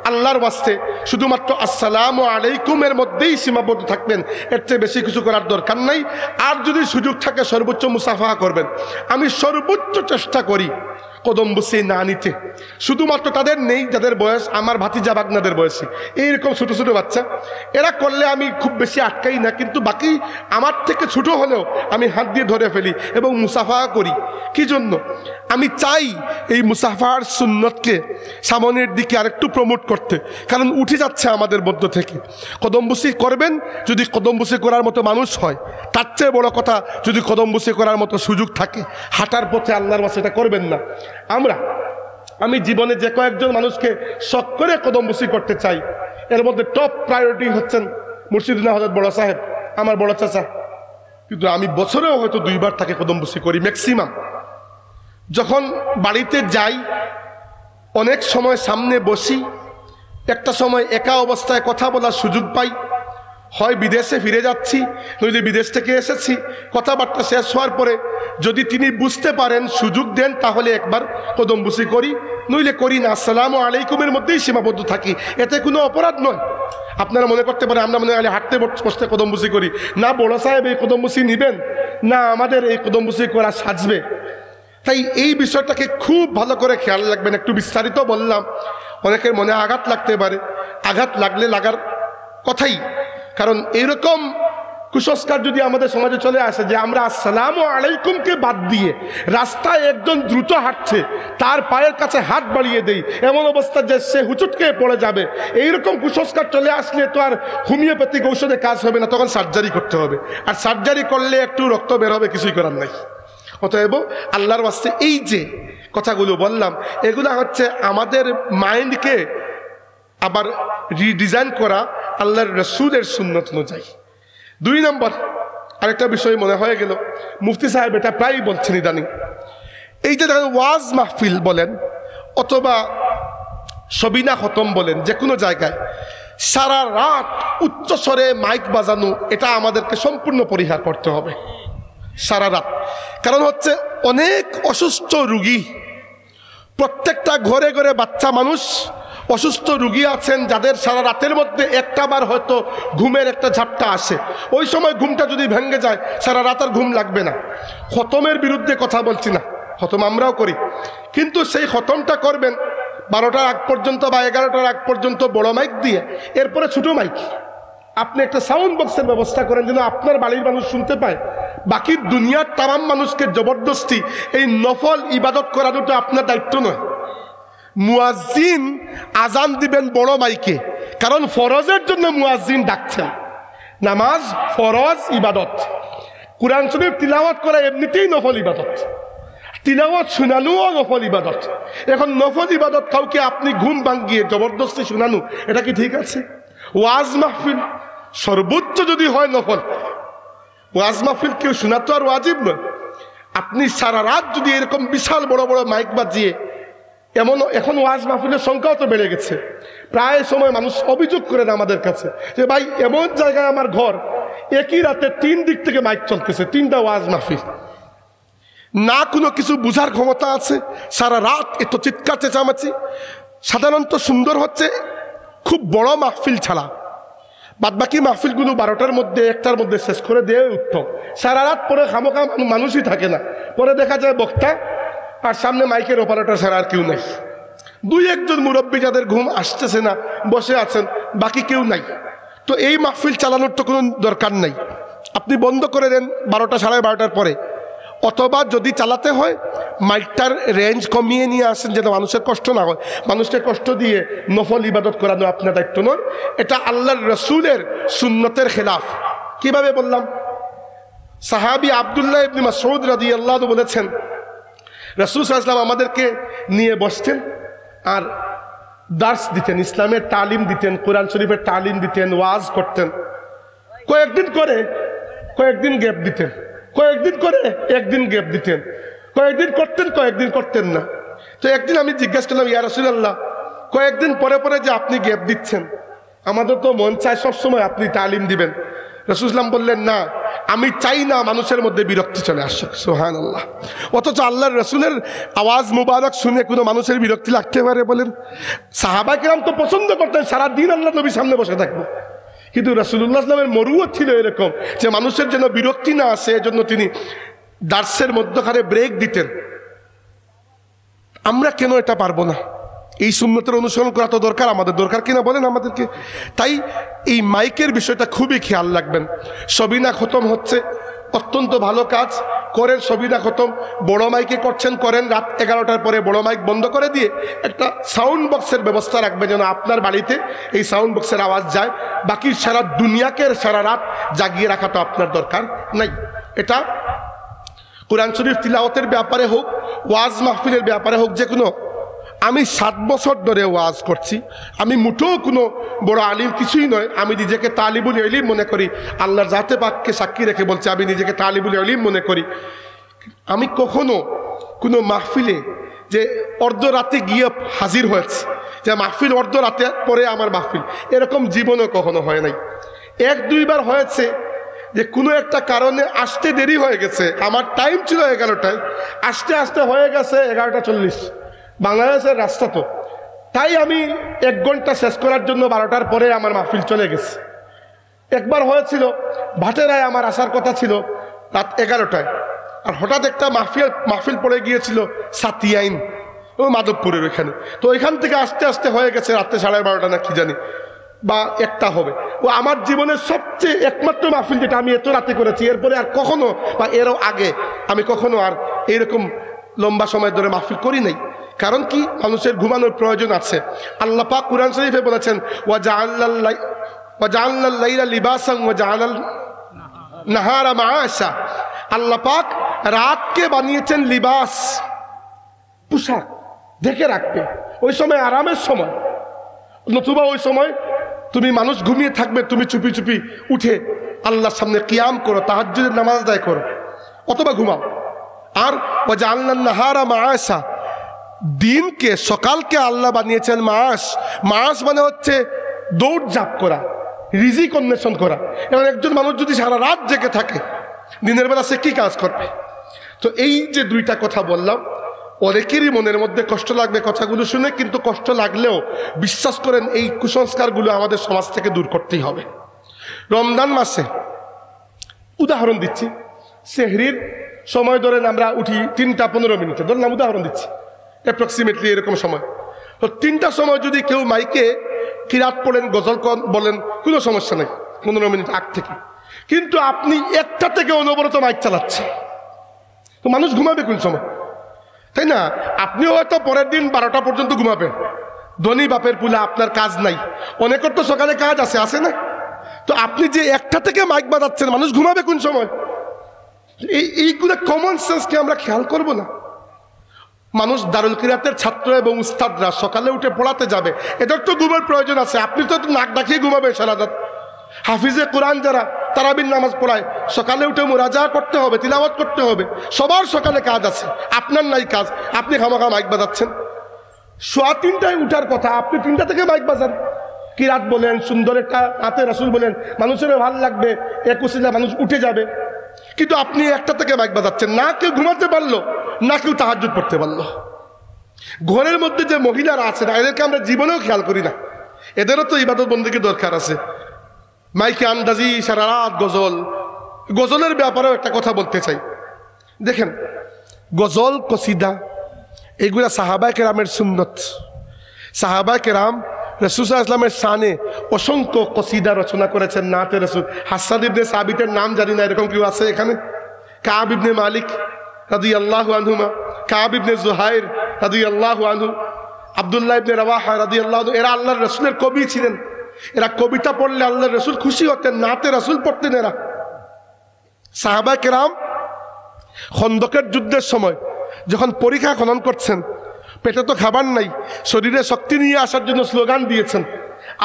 আল্লাহর ওয়াস্তে শুধুমাত্র আসসালামু আলাইকুমের মধ্যেই সীমাবদ্ধ থাকবেন, এর চেয়ে বেশি কিছু করার দরকার নাই। আর যদি সুযোগ থাকে সর্বোচ্চ মুসাফাহা করবেন। আমি সর্বোচ্চ চেষ্টা করি কদম বুসি না নিতে, শুধুমাত্র তাদের নেই যাদের বয়স আমার ভাতিজা বাগনাদের বয়সী, এইরকম ছোটো ছোটো বাচ্চা, এরা করলে আমি খুব বেশি আটকাই না, কিন্তু বাকি আমার থেকে ছোট হলেও আমি হাত দিয়ে ধরে ফেলি এবং মুসাফা করি। কি জন্য? আমি চাই এই মুসাফার সুন্নতকে সামনের দিকে আরেকটু প্রমোট করতে, কারণ উঠে যাচ্ছে আমাদের মধ্য থেকে। কদম বুসি করবেন যদি কদম বুসি করার মতো মানুষ হয়, তার চেয়ে বড় কথা যদি কদম বুসি করার মতো সুযোগ থাকে, হাঁটার পথে আল্লাহর বাসে এটা করবেন না। আমি জীবনে যে কয়েকজন মানুষকে শখ করে কদম বুসি করতে চাই, এর মধ্যে টপ প্রায়োরিটি হচ্ছেন মুর্শিদুল্লাহ হযরত বড় সাহেব, আমার বড় চাচা। কিন্তু আমি বছরেও হয়তো 2 বার তাকে কদম বুসি করি ম্যাক্সিমাম। যখন বাড়িতে যাই অনেক সময় সামনে বসি, একটা সময় একা অবস্থায় কথা বলার সুযোগ পাই, হয় বিদেশে ফিরে যাচ্ছি নইলে বিদেশ থেকে এসেছি, কথাবার্তা শেষ হওয়ার পরে যদি তিনি বুঝতে পারেন সুযোগ দেন তাহলে একবার কদম বুসি করি, নইলে করি না, আসসালামু আলাইকুমের মধ্যেই সীমাবদ্ধ থাকি, এতে কোনো অপরাধ নয়। আপনারা মনে করতে পারেন আমরা মনে হয় হাঁটতে বসতে কদম বুসি করি, না বড় সাহেব এই কদম বুসি নিবেন না, আমাদের এই কদম বুসি করা সাজবে। তাই এই বিষয়টাকে খুব ভালো করে খেয়াল রাখবেন। একটু বিস্তারিত বললাম, অনেকের মনে আঘাত লাগতে পারে, আঘাত লাগলে লাগার কথাই, কারণ এইরকম কুসংস্কার যদি আমাদের সমাজে চলে আসে যে আমরা আসসালামু আলাইকুমকে বাদ দিয়ে রাস্তায় একজন দ্রুত হাঁটছে তার পায়ের কাছে হাত বাড়িয়ে দেই, এমন অবস্থা যে সে হুচুটকে পড়ে যাবে, এইরকম কুসংস্কার চলে আসলে তো আর হোমিওপ্যাথিক ঔষধে কাজ হবে না, তখন সার্জারি করতে হবে, আর সার্জারি করলে একটু রক্ত বের হবে, কিছুই করার নাই। অতএব আল্লাহর ওয়াস্তে এই যে কথাগুলো বললাম এগুলো হচ্ছে আমাদের মাইন্ডকে আবার রিডিজাইন করা আল্লাহর রসুলের সুন্নত অনুযায়ী। 2 নম্বর আরেকটা বিষয় মনে হয়ে গেল, মুফতি সাহেব এটা প্রায়ই বলছেন ইদানিং, এই যে ওয়াজ মাহফিল বলেন অথবা সবিনা খতম বলেন, যে কোনো জায়গায় সারা রাত উচ্চস্বরে মাইক বাজানো এটা আমাদেরকে সম্পূর্ণ পরিহার করতে হবে সারা রাত। কারণ হচ্ছে অনেক অসুস্থ রুগী, প্রত্যেকটা ঘরে ঘরে বাচ্চা মানুষ অসুস্থ রুগী আছেন যাদের সারা রাতের মধ্যে একটা বার হয়তো ঘুমের একটা ঝাপটা আসে, ওই সময় ঘুমটা যদি ভেঙে যায় সারা রাত আর ঘুম লাগবে না। খতমের বিরুদ্ধে কথা বলছি না, খতম আমরাও করি, কিন্তু সেই খতমটা করবেন 12টার আগ পর্যন্ত বা 11টার আগ পর্যন্ত বড় মাইক দিয়ে, এরপরে ছোটো মাইক আপনি একটা সাউন্ড বক্সের ব্যবস্থা করেন যেন আপনার বাড়ির মানুষ শুনতে পায়। বাকি দুনিয়ার তামাম মানুষকে জবরদস্তি এই নফল ইবাদত করানোটা আপনার দায়িত্ব নয়। মুয়াজ্জিন আজান দিবেন বড় মাইকে, কারণ ফরজের জন্য মুয়াজ্জিন ডাকছেন। নামাজ ফরজ ইবাদত, কুরআন শরীফ তিলাওয়াত করা এমনিতেই নফল ইবাদত, তিলাওয়াত শোনানোও নফল ইবাদত। এখন নফল ইবাদত কাউকে আপনি ঘুম ভাঙ্গিয়ে জবরদস্তি শোনানো, এটা কি ঠিক আছে? ওয়াজ মাহফিল সর্বোচ্চ যদি হয় নফল, ওয়াজ মাহফিল কেউ শোনা তো আর ওয়াজিব নয়। আপনি সারা রাত যদি এরকম বিশাল বড় বড় মাইক বাজিয়ে, এমন এখন ওয়াজ মাহফিলের সংখ্যাও তো বেড়ে গেছে, প্রায় সময় মানুষ অভিযোগ করেন আমাদের কাছে যে ভাই এমন জায়গায় আমার ঘর, একই রাতে 3 দিক থেকে মাইক চলতেছে, 3টা ওয়াজ মাহফিল, না কোনো কিছু বুঝার ক্ষমতা আছে, সারা রাত এত চিৎকার চেঁচামেচি। সাধারণত সুন্দর হচ্ছে খুব বড় মাহফিল ছাড়া বাদবাকি মাহফিলগুলো 12টার মধ্যে 1টার মধ্যে শেষ করে দিয়ে উত্তম। সারা রাত পরে খামোখা মানুষই থাকে না, পরে দেখা যায় বক্তা আর সামনে মাইকের অপারেটর ছাড়া আর কেউ নেই, দুই একজন মুরব্বী যাদের ঘুম আসতেছে না বসে আছেন, বাকি কেউ নাই। তো এই মাহফিল চালানোর তো কোনো দরকার নাই, আপনি বন্ধ করে দেন 12টা সাড়ে 12টার পরে, অথবা যদি চালাতে হয় মাইকটার রেঞ্জ কমিয়ে নিয়ে আসেন যেন মানুষের কষ্ট না হয়। মানুষকে কষ্ট দিয়ে নফল ইবাদত করানো আপনার দায়িত্ব নয়, এটা আল্লাহর রসুলের সুন্নতের খেলাফ। কিভাবে বললাম? সাহাবী আব্দুল্লাহ ইবনে মাসউদ রাদিয়াল্লাহু আনহু বলেছেন, রাসূল সাল্লাল্লাহু আলাইহি ওয়াসাল্লাম আমাদেরকে নিয়ে বসতেন আর দার্স দিতেন, ইসলামের তালিম দিতেন, কোরআন শরীফের তালিম দিতেন, ওয়াজ করতেন। কয়েকদিন করে কয়েকদিন গ্যাপ দিতেন, কয়েকদিন করে একদিন গ্যাপ দিতেন, কয়েকদিন করতেন কয়েকদিন করতেন না। তো একদিন আমি জিজ্ঞাসা করলাম, ইয়া রাসূলুল্লাহ, কয়েকদিন পরে পরে যে আপনি গ্যাপ দিচ্ছেন, আমাদের তো মন চায় সবসময় আপনি তালিম দিবেন। রাসূল সাল্লাল্লাহু আলাইহি ওয়াসাল্লাম বললেন, না, আমি চাই না মানুষের মধ্যে বিরক্তি চলে আসুক। সুবহানাল্লাহ। অথচ আল্লাহর রসুলের আওয়াজ মুবারক শুনে কোনো মানুষের বিরক্তি লাগতে পারে বলেন? সাহাবায়ে কেরাম তো পছন্দ করতেন সারাদিন আল্লাহ নবীর সামনে বসে থাকবো, কিন্তু রাসূলুল্লাহ সাল্লাল্লাহু আলাইহি ওয়াসাল্লামের মরুয়ত ছিল এরকম যে মানুষের যেন বিরক্তি না আসে, এজন্য তিনি দার্সের মধ্যখানে ব্রেক দিতেন। আমরা কেন এটা পারবো না? এই সুন্নতের অনুসরণ করা তো দরকার, আমাদের দরকার কিনা বলেন আমাদেরকে? তাই এই মাইকের বিষয়টা খুবই খেয়াল রাখবেন। সবিনা খতম হচ্ছে, অত্যন্ত ভালো কাজ করেন। সবিনা খতম বড় মাইকে করছেন, করেন। রাত 11টার পরে বড় মাইক বন্ধ করে দিয়ে একটা সাউন্ড বক্সের ব্যবস্থা রাখবেন যেন আপনার বাড়িতে এই সাউন্ড বক্সের আওয়াজ যায়। বাকি সারা দুনিয়াকে সারা রাত জাগিয়ে রাখা তো আপনার দরকার নাই। এটা কোরআন শরীফ তিলাওয়াতের ব্যাপারে হোক, ওয়াজ মাহফিলের ব্যাপারে হোক, যে কোনো। আমি 7 বছর ধরে ওয়াজ করছি, আমি মুঠেও কোনো বড় আলিম কিছুই নয়। আমি নিজেকে তালিবুল ইলম মনে করি, আল্লাহর জাতে পাককে সাক্ষী রেখে বলছি আমি নিজেকে তালিবুল ইলম মনে করি। আমি কখনো কোনো মাহফিলে যে অর্ধরাতে গিয়ে হাজির হয়েছি, যে মাহফিল অর্ধরাতে পরে আমার মাহফিল, এরকম জীবনও কখনো হয় নাই। 1-2 বার হয়েছে যে কোনো একটা কারণে আসতে দেরি হয়ে গেছে, আমার টাইম ছিল 11টায়, আসতে আসতে হয়ে গেছে 11:40। বাংলাদেশের রাস্তা তো, তাই আমি 1 ঘন্টা শেষ করার জন্য 12টার পরে আমার মাহফিল চলে গেছে। একবার হয়েছিল ভাটেরায় আমার আসার কথা ছিল রাত 11টায়, আর হঠাৎ একটা মাহফিল পড়ে গিয়েছিল সাতিয়াইন, ও মাধবপুরের ওইখানে। তো ওইখান থেকে আসতে আসতে হয়ে গেছে রাত্রে 12:30 না কি জানি, বা 1টা হবে। ও আমার জীবনের সবচেয়ে একমাত্র মাহফিল যেটা আমি এত রাতে করেছি। এরপরে আর কখনো বা এরও আগে আমি কখনো আর এইরকম লম্বা সময় ধরে মাহফিল করি নাই। কারণ কি? মানুষের ঘুমানোর প্রয়োজন আছে। আল্লাহ পাক কুরআন শরীফে বলেছেন, ওয়া জাআলনাল লাইলা লিবাসান ওয়া জাআলাল নাহারা মাআশা। আল্লাহ পাক রাতকে বানিয়েছেন লিবাস, পোশাক, ঢেকে রাখবে। ওই সময় আরামের সময়, নতুবা ওই সময় তুমি মানুষ ঘুমিয়ে থাকবে, তুমি চুপি চুপি উঠে আল্লাহর সামনে কিয়াম করো, তাহাজ্জুদের নামাজ আদায় করো, অথবা ঘুমাও। আর ওয়া জাআলনান নাহারা মাআশা, দিনকে সকালকে আল্লাহ বানিয়েছেন মাস। মাস মানে হচ্ছে দৌড়ঝাঁপ করা, রিজিক অন্বেষণ করা। এবার একজন মানুষ যদি সারা রাত জেগে থাকে, দিনের বেলা সে কি কাজ করবে? তো এই যে 2টা কথা বললাম, অনেকেরই মনের মধ্যে কষ্ট লাগবে কথাগুলো শুনে, কিন্তু কষ্ট লাগলেও বিশ্বাস করেন এই কুসংস্কারগুলো আমাদের সমাজ থেকে দূর করতেই হবে। রমজান মাসে উদাহরণ দিচ্ছি, সেহরির সময় ধরেন আমরা উঠি 3টা 15 মিনিটে, ধরলাম উদাহরণ দিচ্ছি, অ্যাপ্রক্সিমেটলি এরকম সময়। তো 3টার সময় যদি কেউ মাইকে কিরাত পড়েন, গজল বলেন, কোনো সমস্যা নেই 15 মিনিট আগ থেকে। কিন্তু আপনি 1টা থেকে অনবরত মাইক চালাচ্ছেন, তো মানুষ ঘুমাবে কোন সময়? তাই না? আপনিও হয়তো পরের দিন 12টা পর্যন্ত ঘুমাবেন। ধনী বাপের পুলা, আপনার কাজ নাই। অনেকের তো সকালে কাজ আছে না? তো আপনি যে 1টা থেকে মাইক বাজাচ্ছেন, মানুষ ঘুমাবে কোন সময়? এইগুলো কমন সেন্সকে আমরা খেয়াল করব না? মানুষ দারুল কিরাতের ছাত্র এবং উস্তাদরা সকালে উঠে পড়াতে যাবে, এদের তো ঘুমের প্রয়োজন আছে। আপনি তো নাক ডাকিয়ে ঘুমাবেন সারা রাত। হাফিজে কোরআন যারা তারাবির নামাজ পড়ায়, সকালে উঠে মুরাজা করতে হবে, তিলাওয়াত করতে হবে। সবার সকালে কাজ আছে, আপনার নাই কাজ, আপনি খামাখা মাইক বাজাচ্ছেন। 3:15টায় উঠার কথা, আপনি 3টা থেকে মাইক বাজান। কিরাত বলেন, সুন্দর একটা নাতে রাসূল বলেন, মানুষের ভালো লাগবে, একুশিলা মানুষ উঠে যাবে। কিন্তু আপনি 1টা থেকে মাইক বাজাচ্ছেন, না কেউ ঘুমাতে পারলো, না কেউ তাহাজ্জুদ পড়তে পারলো। ঘরের মধ্যে যে মহিলারা আছে না, এদেরকে আমরা জীবনেও খেয়াল করি না। এদেরও তো ইবাদত বন্দেগীর দরকার আছে। মাইকে আন্দাজি সারা রাত গজলের ব্যাপারেও একটা কথা বলতে চাই। দেখেন, গজল কসিদা এগুলা সাহাবায়ে কেরামের সুন্নত। সাহাবা কেরাম রাসূল সাল্লাল্লাহু আলাইহি ওয়াসাল্লামের শানে অসংখ্য কসিদা রচনা করেছেন, নাতে রাসূল। হাসান ইবনে সাবিতের নাম জানি না, এরকম কেউ আছে এখানে? কাব ইবনে মালিক রাদিয়াল্লাহু আনহুমা, কাব ইবনে জুহাইর রাদিয়াল্লাহু আনহু, আব্দুল্লাহ ইবনে রাওয়াহা রাদিয়াল্লাহু আনহু, এরা আল্লাহর রাসূলের কবি ছিলেন। এরা কবিতা পড়লে আল্লাহর রাসূল খুশি হতেন, নাতে রাসূল পড়তেন এরা। সাহাবা কেরাম খন্দকের যুদ্ধের সময় যখন পরীক্ষা খনন করছেন, পেটে তো খাবার নাই, শরীরে শক্তি নিয়ে আসার জন্য স্লোগান দিয়েছেন,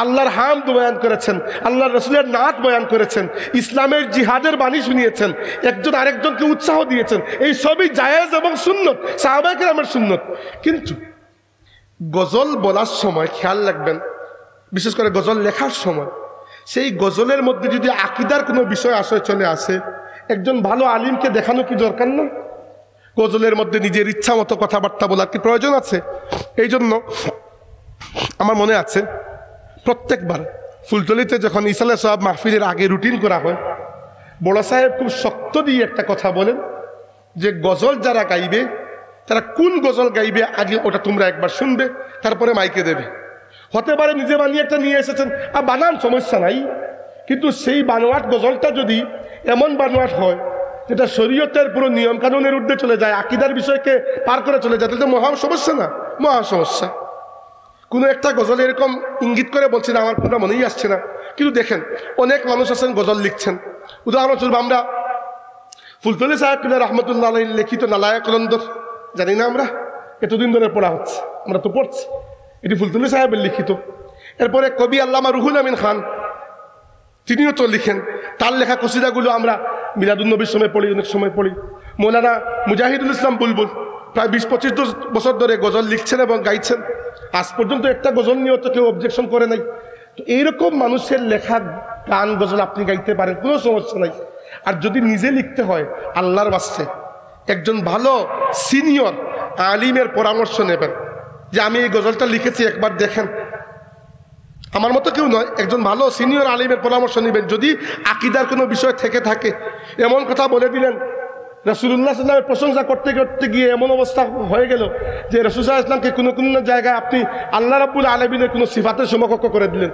আল্লাহর হামদ বয়ান করেছেন, আল্লাহর রাসূলের নাত বয়ান করেছেন, ইসলামের জিহাদের বাণী শুনিয়েছেন, একজন আরেকজনকে উৎসাহ দিয়েছেন। এই সবই জায়েজ এবং সুন্নত, সাহাবা কেরামের সুন্নত। কিন্তু গজল বলার সময় খেয়াল রাখবেন, বিশেষ করে গজল লেখার সময়, সেই গজলের মধ্যে যদি আকীদার কোনো বিষয় আশয় চলে আসে, একজন ভালো আলিমকে দেখানো কি দরকার না? গজলের মধ্যে নিজের ইচ্ছা মতো কথাবার্তা বলার কি প্রয়োজন আছে? এই জন্য আমার মনে আছে প্রত্যেকবার ফুলতলিতে যখন ইসালে সাহেব মাহফিলের আগে রুটিন করা হয়, বড় সাহেব খুব শক্ত দিয়ে একটা কথা বলেন যে গজল যারা গাইবে তারা কোন গজল গাইবে আগে ওটা তোমরা একবার শুনবে, তারপরে মাইকে দেবে। হতে পারে নিজে বানিয়ে একটা নিয়ে এসেছেন, আর বানান, সমস্যা নাই, কিন্তু সেই বানোয়াট গজলটা যদি এমন বানোয়াট হয় যেটা শরীয়তের পুরো নিয়ম কানুনের ঊর্ধ্বে চলে যায়, আকীদার বিষয়কে পার করে চলে যায়, তাহলে মহা সমস্যা না? মহা সমস্যা। কোনো একটা গজল এরকম ইঙ্গিত করে বলছি না, আমার পুরো মনেই আসছে না, কিন্তু দেখেন অনেক মানুষ আছেন গজল লিখছেন। উদাহরণস্বরূপ আমরা ফুলতলি সাহেব রহমতুল্লাহ আলাইহি লিখিত নালায়ে কলন্দর জানি না, আমরা এতদিন ধরে পড়া হচ্ছে, আমরা তো পড়ছি, এটি ফুলতলি সাহেবের লিখিত। এরপরে কবি আল্লামা রুহুল আমিন খান, তিনিও তো লিখেন, তার লেখা কসিদাগুলো আমরা মিলাদুন্নবীর সময় পড়ি, অনেক সময় পড়ি। মৌলানা মুজাহিদুল ইসলাম বুলবুল প্রায় 20-25 বছর ধরে গজল লিখছেন এবং গাইছেন, আজ পর্যন্ত একটা গজল নিয়েও তো কেউ অবজেকশন করে নাই। তো এইরকম মানুষের লেখা গান গজল আপনি গাইতে পারেন, কোনো সমস্যা নাই। আর যদি নিজে লিখতে হয়, আল্লাহর বাস্তে একজন ভালো সিনিয়র আলিমের পরামর্শ নেবেন যে আমি এই গজলটা লিখেছি, একবার দেখেন। আমার মতো কেউ নয়, একজন ভালো সিনিয়র আলিমের পরামর্শ নেবেন। যদি আকীদার কোনো বিষয় থেকে থাকে, এমন কথা বলে দিলেন, রাসূলুল্লাহ সাল্লাল্লাহু আলাইহি ওয়াসাল্লামের প্রশংসা করতে করতে গিয়ে এমন অবস্থা হয়ে গেল যে রাসূল সাল্লাল্লাহু আলাইহি ওয়াসাল্লামকে কোনো জায়গায় আপনি আল্লাহ রাব্বুল আলামিনের কোনো সিফাতের সমকক্ষ করে দিলেন,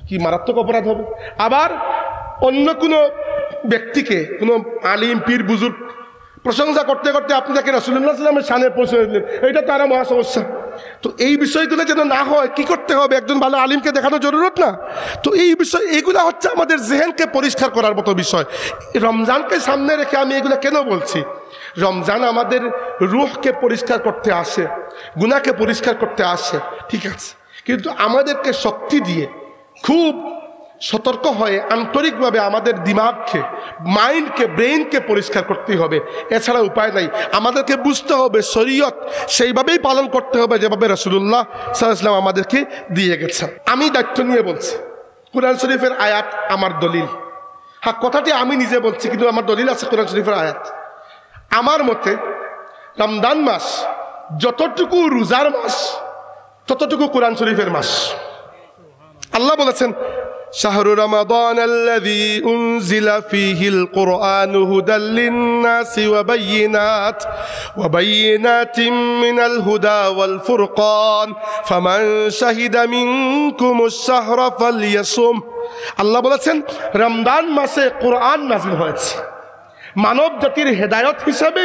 কি মারাত্মক অপরাধ হবে। আবার অন্য কোনো ব্যক্তিকে, কোনো আলিম পীর বুজুর্গ প্রশংসা করতে করতে আপনি তাকে রাসূলুল্লাহ সাল্লাল্লাহু আলাইহি ওয়াসাল্লামের শানে পৌঁছে দিলেন, এটা তো আরো মহা সমস্যা। তো এই বিষয়গুলো যেন না হয়, কি করতে হবে? একজন ভালো আলিমকে দেখানো জরুরত না? তো এই বিষয়, এগুলো হচ্ছে আমাদের জেহেনকে পরিষ্কার করার মতো বিষয়। রমজানকে সামনে রেখে আমি এগুলো কেন বলছি? রমজান আমাদের রূহকে পরিষ্কার করতে আসে, গুনাহকে পরিষ্কার করতে আসে, ঠিক আছে, কিন্তু আমাদেরকে শক্তি দিয়ে খুব সতর্ক হয়ে আন্তরিকভাবে আমাদের দিমাগকে, মাইন্ডকে, ব্রেইনকে পরিষ্কার করতে হবে। এছাড়া উপায় নাই। আমাদেরকে বুঝতে হবে শরীয়ত সেইভাবেই পালন করতে হবে যেভাবে রাসূলুল্লাহ সাল্লাল্লাহু আলাইহি ওয়াসাল্লাম আমাদেরকে দিয়ে গেছেন। আমি দায়িত্ব নিয়ে বলছি, কুরআন শরীফের আয়াত আমার দলিল। হ্যাঁ, কথাটি আমি নিজে বলছি, কিন্তু আমার দলিল আছে কুরআন শরীফের আয়াত। আমার মতে রমজান মাস যতটুকু রোজার মাস, ততটুকু কুরআন শরীফের মাস। আল্লাহ বলেছেন, শাহরু রমাদান আল্লাযী উনজিলা ফীহিল কুরআনু হুদাল লিন-নাসি ওয়া বায়িনাতিন মিনাল হুদা ওয়াল ফুরকান ফামান শাহিদা মিনকুমুশ শাহরা ফালইয়াসুম। আল্লাহ বলেছেন রমজান মাসে কুরআন নাযিল হয়েছে মানব জাতির হেদায়েত হিসাবে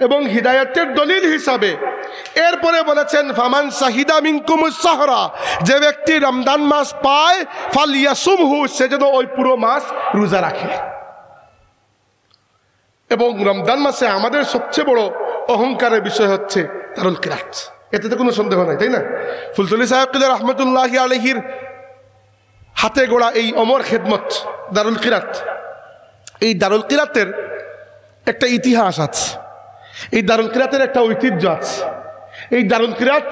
এবং হিদায়াতের দলিল হিসাবে। এরপরে বলেছেন ফামান শাহিদা মিনকুমুস শাহরা, যে ব্যক্তি রমজান মাস পায় ফালইয়াসুমহু, সে যেন ওই পুরো মাস রোজা রাখে। এবং রমজান মাসে আমাদের সবচেয়ে বড় অহংকারের বিষয় হচ্ছে দারুল কিরাত, এতে তো কোনো সন্দেহ নাই, তাই না? ফুলতলি সাহেব রহমতুল্লাহি আলাইহির হাতে গড়া এই অমর খেদমত দারুল কিরাত, এই দারুল কিরাতের একটা ইতিহাস আছে, এই দারুল কিরাতের একটা ঐতিহ্য আছে। এই দারুল কিরাত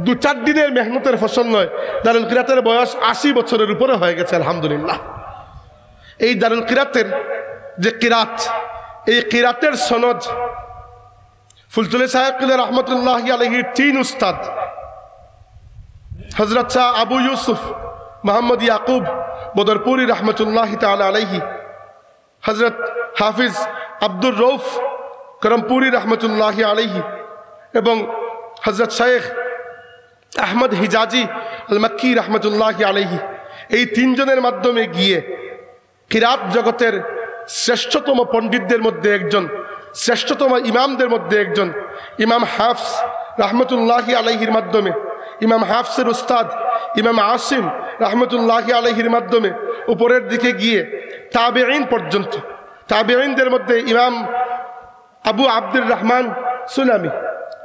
2-4 দিনের মেহনতের ফসল নয়, দারুল কিরাতের বয়স 80 বছরের উপরে হয়ে গেছে, আলহামদুলিল্লাহ। এই দারুল কিরাতের যে কিরাত, এই কিরাতের সনদ ফুলতলি সাহেব রহমতুল্লাহি আলাইহির 3 উস্তাদ, হযরত শাহ আবু ইউসুফ মোহাম্মদ ইয়াকুব বদরপুরি রহমতুল্লাহি তাআলা আলাইহি, হযরত হাফিজ আব্দুর রউফ করমপুরি রহমতুল্লাহি আলাইহি এবং হযরত শেখ আহমদ হিজাজি আল মাক্কি রহমতুল্লাহি আলাইহি, এই তিনজনের মাধ্যমে গিয়ে কিরাত জগতের শ্রেষ্ঠতম পণ্ডিতদের মধ্যে একজন, শ্রেষ্ঠতম ইমামদের মধ্যে একজন ইমাম হাফস রহমতুল্লাহি আলাইহির মাধ্যমে, ইমাম হাফসের উস্তাদ ইমাম আসিম রহমতুল্লাহি আলাইহির মাধ্যমে উপরের দিকে গিয়ে তাবেঈন পর্যন্ত, তাবেঈনদের মধ্যে ইমাম আবু আব্দুর রহমান সুলামি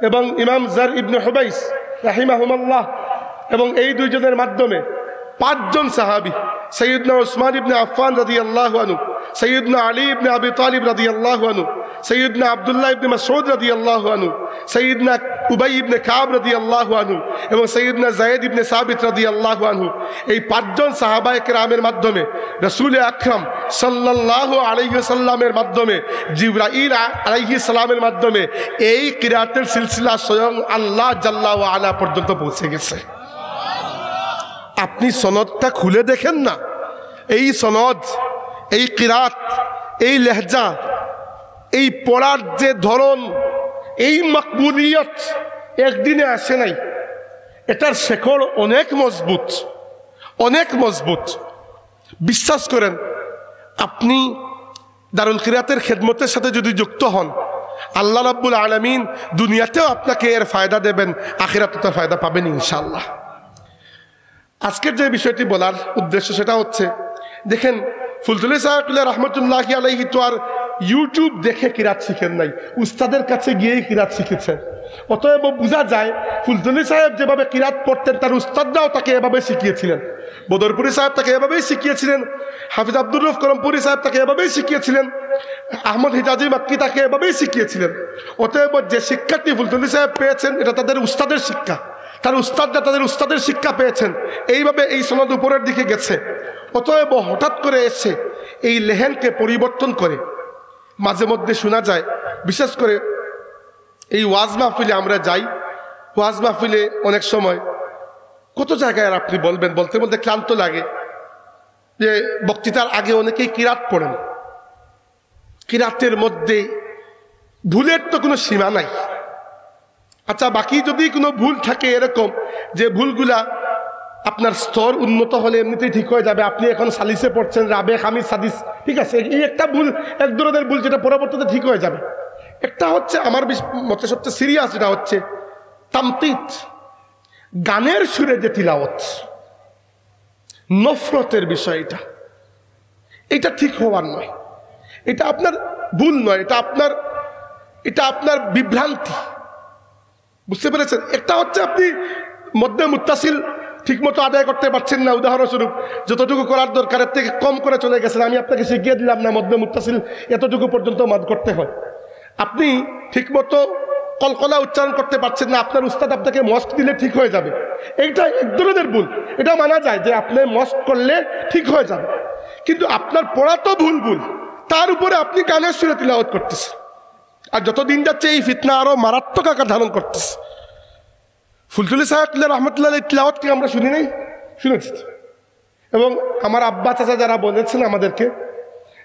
এবং ইমাম জার ইবনে হুবাইস রাহিমাহুমাল্লাহ, এবং এই দুইজনের মাধ্যমে পাঁচজন সাহাবী, সৈয়দনা উসমান ইবনে আফফান রাদিয়াল্লাহু আনহু, সৈয়দনা আলী ইবনে আবি তালিব রাদিয়াল্লাহু আনহু, সৈয়দনা আব্দুল্লাহ ইবনে মাসউদ রাদিয়াল্লাহু আনহু, সৈয়দনা উবাই ইবনে কাব রাদিয়াল্লাহু আনহু এবং সৈয়দনা যায়েদ ইবনে সাবিত রাদিয়াল্লাহু আনহু, এই পাঁচজন সাহাবায়ে কেরামের মাধ্যমে রাসূল আকরাম সাল্লাল্লাহু আলাইহি ওয়াসাল্লামের মাধ্যমে, জিবরাইল আলাইহিস সালামের মাধ্যমে এই কিরাতের সিলসিলা স্বয়ং আল্লাহ জাল্লা ওয়া আলা পর্যন্ত পৌঁছে গেছে। আপনি সনদটা খুলে দেখেন না, এই সনদ, এই কিরাত, এই লেহজা, এই পড়ার যে ধরন, এই মকবুলিয়ত একদিনে আসে নাই। এটার শেকড় অনেক মজবুত, অনেক মজবুত। বিশ্বাস করেন, আপনি দারুল কিরাতের খেদমতের সাথে যদি যুক্ত হন, আল্লাহ রাব্বুল আলামিন দুনিয়াতেও আপনাকে এর ফায়দা দেবেন, আখিরাতেও তার ফায়দা পাবেন ইনশাআল্লাহ। আজকের যে বিষয়টি বলার উদ্দেশ্য সেটা হচ্ছে, দেখেন ফুলতুলি সাহেব রহমতুল্লাহি আলাইহি তো আর ইউটিউব দেখে কিরাত শিখেন নাই, উস্তাদের কাছে গিয়েই কিরাত শিখেছেন। অতএব বোঝা যায় ফুলতুলি সাহেব যেভাবে কিরাত পড়তেন তার উস্তাদরাও তাকে এভাবে শিখিয়েছিলেন। বদরপুরি সাহেব তাকে এভাবেই শিখিয়েছিলেন, হাফিজ আব্দুর রউফ করমপুরি সাহেব তাকে এভাবেই শিখিয়েছিলেন, আহমদ হিজাজি মাক্কি তাকে এভাবেই শিখিয়েছিলেন। অতএব যে শিক্ষাটি ফুলতুলি সাহেব পেয়েছেন এটা তাদের উস্তাদের শিক্ষা, তার উস্তাদরা তাদের উস্তাদের শিক্ষা পেয়েছেন, এইভাবে এই সনদ উপরের দিকে গেছে। অতএব হঠাৎ করে এসে এই লেহেনকে পরিবর্তন করে মাঝে মধ্যে শোনা যায়, বিশেষ করে এই ওয়াজ মাহফিলে আমরা যাই, ওয়াজ মাহফিলে অনেক সময় কত জায়গায় আর আপনি বলবেন, বলতে বলতে ক্লান্ত লাগে, যে বক্তৃতার আগে অনেকেই কিরাত পড়েন, কিরাতের মধ্যে ভুলের তো কোনো সীমা নাই। আচ্ছা, বাকি যদি কোনো ভুল থাকে এরকম যে ভুলগুলা আপনার স্তর উন্নত হলে এমনিতেই ঠিক হয়ে যাবে, আপনি এখন সালিসে পড়ছেন, রাবে খামিস সাদিস, ঠিক আছে, এই একটা ভুল, এক ধরনের ভুল যেটা পরবর্তীতে ঠিক হয়ে যাবে। একটা হচ্ছে আমার মতে সবচেয়ে সিরিয়াস, যেটা হচ্ছে তামতিত, গানের সুরে যে তিলাওয়াত, নফরতের বিষয়টা, এটা ঠিক হওয়ার নয়, এটা আপনার ভুল নয়, এটা আপনার বিভ্রান্তি, বুঝতে পেরেছেন? একটা হচ্ছে আপনি মধ্যে মুত্তাসিল ঠিকমতো আদায় করতে পারছেন না, উদাহরণস্বরূপ যতটুকু করার দরকারের থেকে কম করে চলে গেছেন, আমি আপনাকে শিখিয়ে দিলাম না মধ্যে মুত্তাসিল এতটুকু পর্যন্ত মাদ করতে হয়। আপনি ঠিকমতো কলকলা উচ্চারণ করতে পারছেন না, আপনার উস্তাদ আপনাকে মস্ক দিলে ঠিক হয়ে যাবে, এইটা এক ধরনের ভুল, এটা মানা যায় যে আপনি মস্ক করলে ঠিক হয়ে যাবে। কিন্তু আপনার পড়া তো ভুল, তার উপরে আপনি গানের সুরে তিলাওয়াত করতেছেন, আর যতদিন যাচ্ছে এই ফিতনা আরো মারাত্মক আকার ধারণ করতেছে। ফুলতুলি সাহেব রহমতুল্লাহ তিলাওয়াতকে আমরা শুনি নাই, শুনেছি, এবং আমার আব্বা চাচা যারা বলেছেন আমাদেরকে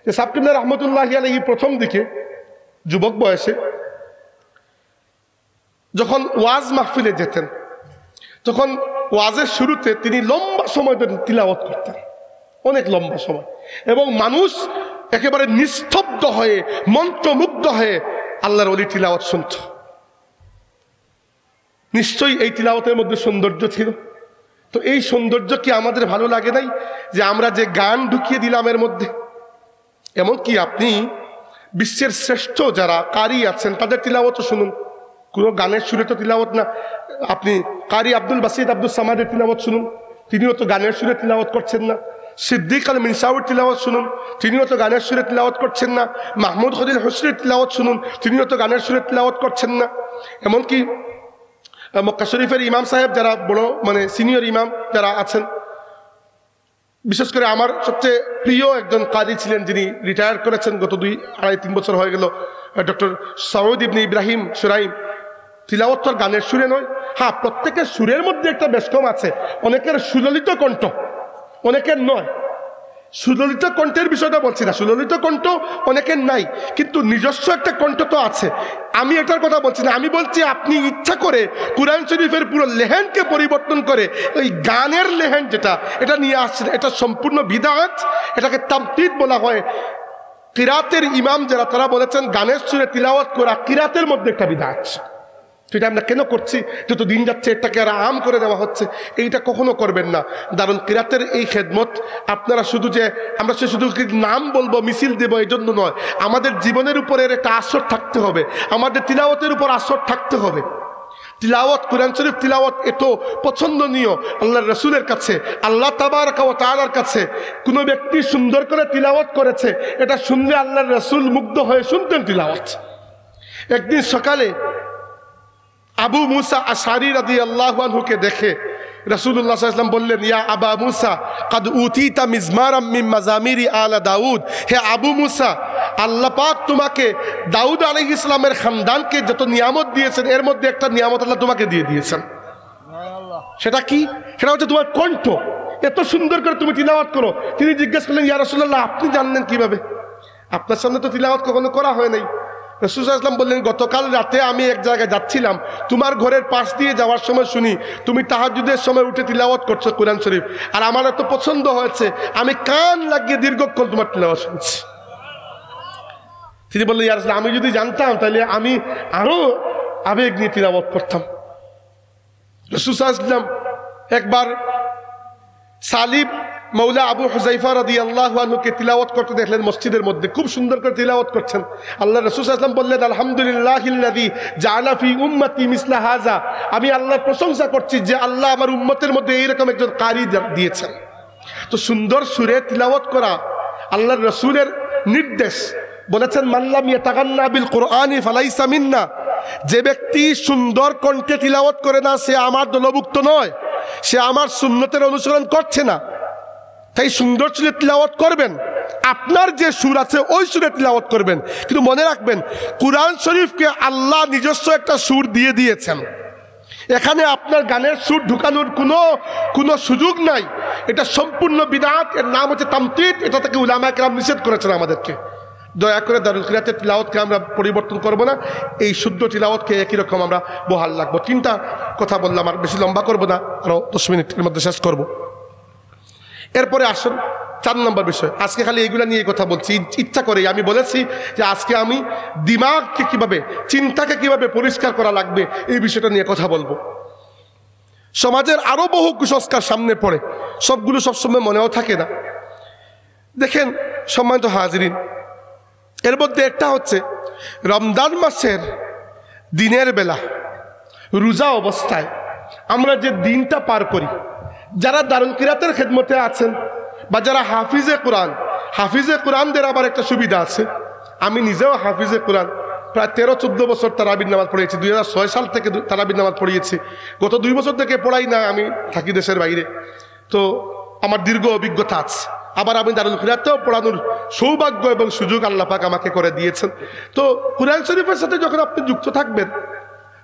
যে সাবকিবলা রহমতুল্লাহি আলাইহি প্রথম দিকে যুবক বয়সে যখন ওয়াজ মাহফিলে যেতেন, তখন ওয়াজের শুরুতে তিনি লম্বা সময় ধরে তিলাওয়াত করতেন, অনেক লম্বা সময়, এবং মানুষ একেবারে নিস্তব্ধ হয়ে মন্ত্রমুগ্ধ হয়ে আল্লাহর ওলি তিলাওয়াত শুনত। নিশ্চয়ই এই তিলাওয়াতের মধ্যে সৌন্দর্য ছিল। তো এই সৌন্দর্য কি আমাদের ভালো লাগে নাই যে আমরা যে গান ঢুকিয়ে দিলাম এর মধ্যে? এমনকি আপনি বিশ্বের শ্রেষ্ঠ যারা কারি আছেন তাদের তিলাওয়াতও শুনুন, কোনো গানের সুরে তো তিলাওয়াত না। আপনি কারি আব্দুল বাসিত আব্দুল সামাদের তিলাওয়াত শুনুন, তিনিও তো গানের সুরে তিলাওয়াত করছেন না। সিদ্দিক আল মিনসাউর তিলাওয়াত শুনুন, তিনিও তো গানের সুরে তিলাওয়াত করছেন না। মাহমুদ খলিল হোসেনের তিলাওয়াত শুনুন, তিনিও তো গানের সুরে তিলাওয়াত করছেন না। এমনকি মক্কা শরীফের ইমাম সাহেব যারা বড় সিনিয়র ইমাম যারা আছেন, বিশেষ করে আমার সবচেয়ে প্রিয় একজন কারি ছিলেন যিনি রিটায়ার করেছেন গত 2-2.5-3 বছর হয়ে গেল, ডক্টর সৌদ ইবনে ইব্রাহিম সুরাইম। তিলাওয়াত তো গানের সুরে নয়, হ্যাঁ প্রত্যেকের সুরের মধ্যে একটা বেশকম আছে, অনেকের সুললিত কণ্ঠ, অনেকের নয়, সুললিত কণ্ঠের বিষয়টা বলছি না, সুললিত কণ্ঠ অনেকের নাই, কিন্তু নিজস্ব একটা কণ্ঠ তো আছে। আমি এটার কথা বলছি না, আমি বলছি আপনি ইচ্ছা করে কুরআন শরীফের পুরো লেহেনকে পরিবর্তন করে ওই গানের লেহেন যেটা এটা নিয়ে আসছেন, এটা সম্পূর্ণ বিদআত। এটাকে তামতিদ বলা হয়। কিরাতের ইমাম যারা তারা বলেছেন গানের সুরে তিলাওয়াত করা কিরাতের মধ্যে একটা বিদআত। সেটা আমরা কেন করছি? যত দিন যাচ্ছে এটাকে আর আম করে দেওয়া হচ্ছে। এইটা কখনো করবেন না। দারুল কিরাতের এই খেদমত আপনারা শুধু যে আমরা শুধু নাম বলবো, মিছিল দেব, এই জন্য নয়। আমাদের জীবনের উপরে একটা আসর থাকতে হবে, আমাদের তিলাওয়াতের উপর আসর থাকতে হবে। তিলাওয়াত, কুরআন শরীফ তিলাওয়াত এত পছন্দনীয় আল্লাহর রাসূলের কাছে, আল্লাহ তাবারক ওয়া তাআলার কাছে। কোনো ব্যক্তি সুন্দর করে তিলাওয়াত করেছে, এটা শুনলে আল্লাহর রাসূল মুগ্ধ হয়ে শুনতেন তিলাওয়াত। একদিন সকালে আবু মুসা আশআরী রাদিয়াল্লাহু আনহুকে দেখে রাসূলুল্লাহ সাল্লাল্লাহু আলাইহি ওয়াসাল্লাম বললেন, ইয়া আবা মুসা কাদ উতিতা মিজমারাম মিন মাজামিরি আলা দাউদ। হে আবু মুসা, আল্লাহ পাক তোমাকে দাউদ আলাইহিস সালামের খানদানকে যত নিয়ামত দিয়েছেন এর মধ্যে একটা নিয়ামত আল্লাহ তোমাকে দিয়ে দিয়েছেন। সেটা কি? সেটা হচ্ছে তোমার কণ্ঠ। এত সুন্দর করে তুমি তিলাওয়াত করো। তিনি জিজ্ঞেস করলেন, ইয়া রাসূলুল্লাহ, আপনি জানলেন কিভাবে? আপনার সামনে তো তিলাওয়াত কখনো করা হয় নাই। রাসূল সাল্লাল্লাহু আলাইহি ওয়াসাল্লাম বললেন, গতকাল রাতে আমি এক জায়গায় যাচ্ছিলাম, তোমার ঘরের পাশ দিয়ে যাওয়ার সময় শুনি তুমি তাহাজ্জুদের সময় উঠে তিলাওয়াত করছো কুরআন শরীফ, আর আমার এত পছন্দ হয়েছে আমি কান লাগিয়ে দীর্ঘক্ষণ তোমার তিলাওয়াত শুনছি। তিনি বললেন, ইয়া রাসূলুল্লাহ, আমি যদি জানতাম তাহলে আমি আরো আবেগ নিয়ে তিলাওয়াত করতাম। রাসূল সাল্লাল্লাহু আলাইহি ওয়াসাল্লাম একবার সালিব মৌলা আবু হুযাইফা রাদিয়াল্লাহু আনহুকে তিলাওয়াত করতে দেখলেন মসজিদের মধ্যে, খুব সুন্দর করে তিলাওয়াত করছেন। আল্লাহ রাসূল সাল্লাল্লাহু আলাইহি ওয়াসাল্লাম বললেন, আলহামদুলিল্লাহিল্লাযী জাআলা ফি উম্মতি মিসলা হাযা। আমি আল্লাহর প্রশংসা করছি যে আল্লাহ আমার উম্মতের মধ্যে এইরকম একজন কারি দিয়েছেন। তো সুন্দর সুরে তিলাওয়াত করা আল্লাহর রাসূলের নির্দেশ। বলেছেন, মাল্লাম ইয়াতাগান্না বিল কুরআনি ফালাইসা মিন্না। যে ব্যক্তি সুন্দর কণ্ঠে তিলাওয়াত করে না সে আমার দলভুক্ত নয়, সে আমার সুন্নতের অনুসরণ করছে না। তাই সুন্দর সুরে তিলাওয়াত করবেন, আপনার যে সুর আছে ওই সুরে তিলাওয়াত করবেন। কিন্তু মনে রাখবেন, কুরআন শরীফকে আল্লাহ নিজস্ব একটা সুর দিয়ে দিয়েছেন। এখানে আপনার গানের সুর ঢুকানোর কোনো সুযোগ নাই। এটা সম্পূর্ণ বিদআত। এর নাম হচ্ছে তামতিদ। এটা থেকে উলামায়ে কেরাম নিষেধ করেছেন আমাদেরকে। দয়া করে দারুল কিরাতের তিলাওয়াতকে আমরা পরিবর্তন করব না, এই শুদ্ধ তিলাওয়াতকে একই রকম আমরা বহাল রাখবো। 3টা কথা বললাম, আর বেশি লম্বা করব না, আরও 10 মিনিটের মধ্যে শেষ করব। এরপরে আসুন 4 নম্বর বিষয়। আজকে খালি এইগুলা নিয়ে কথা বলছি ইচ্ছা করে। আমি বলেছি যে আজকে আমি দিমাগকে কিভাবে, চিন্তাকে কিভাবে পরিষ্কার করা লাগবে এই বিষয়টা নিয়ে কথা বলবো। সমাজের আরো বহু কুসংস্কার সামনে পড়ে, সবগুলো সবসময় মনেও থাকে না। দেখেন সম্মানিত হাজিরিন, এর মধ্যে একটা হচ্ছে রমজান মাসের দিনের বেলা রোজা অবস্থায় আমরা যে দিনটা পার করি, যারা দারুল কিরাতের খেদমতে আছেন বা যারা হাফিজে কোরআনদের আবার একটা সুবিধা আছে। আমি নিজেও হাফিজে কোরআন, প্রায় 13-14 বছর তারাবির নামাজ পড়িয়েছি। 2006 সাল থেকে তারাবির নামাজ পড়িয়েছি। গত 2 বছর থেকে পড়াই না, আমি থাকি দেশের বাইরে। তো আমার দীর্ঘ অভিজ্ঞতা আছে। আবার আমি দারুল কিরাতেও পড়ানোর সৌভাগ্য এবং সুযোগ আল্লাহ পাক আমাকে করে দিয়েছেন। তো কুরআন শরীফের সাথে যখন আপনি যুক্ত থাকবেন,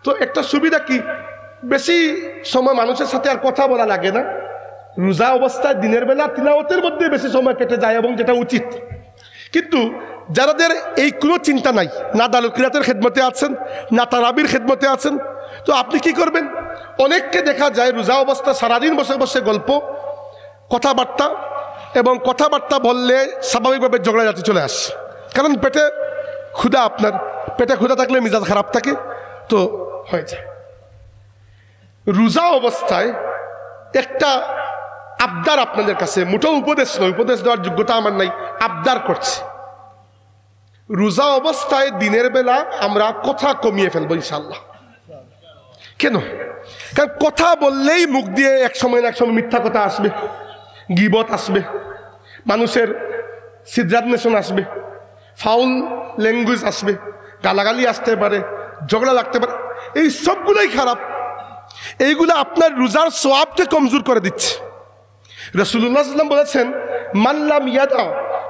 তো একটা সুবিধা কি, বেশি সময় মানুষের সাথে আর কথা বলা লাগে না। রোজা অবস্থায় দিনের বেলা তিলাওয়াতের মধ্যে বেশি সময় কেটে যায়, এবং যেটা উচিত। কিন্তু যাদের এই কোনো চিন্তা নাই, না দারুল কিরাতের খেদমতে আছেন, না তারাবির খেদমতে আছেন, তো আপনি কি করবেন? অনেককে দেখা যায় রোজা অবস্থা সারাদিন বসে বসে গল্প, কথাবার্তা, এবং কথাবার্তা বললে স্বাভাবিকভাবে ঝগড়া জাতি চলে আসে। কারণ পেটে ক্ষুধা থাকলে মিজাজ খারাপ থাকে, তো হয়ে যায়। রোজা অবস্থায় একটা আবদার আপনাদের কাছে, মোটেও উপদেশ নয়, উপদেশ দেওয়ার যোগ্যতা আমার নাই, আবদার করছি। রোজা অবস্থায় দিনের বেলা আমরা কথা কমিয়ে ফেলবো ইনশাআল্লাহ। কেন? কারণ কথা বললেই মুখ দিয়ে এক সময় না এক সময় মিথ্যা কথা আসবে, গীবত আসবে, মানুষের সিদ্ধান্বেষণ আসবে, ফাউল ল্যাঙ্গুয়েজ আসবে, গালাগালি আসতে পারে, ঝগড়া লাগতে পারে। এই সবগুলোই খারাপ। এইগুলো আপনার রোজার সওয়াবকে কমজোর করে দিচ্ছে। রাসূলুল্লাহ সাল্লাল্লাহু আলাইহি ওয়াসাল্লাম বলেছেন, মান লাম ইয়াদা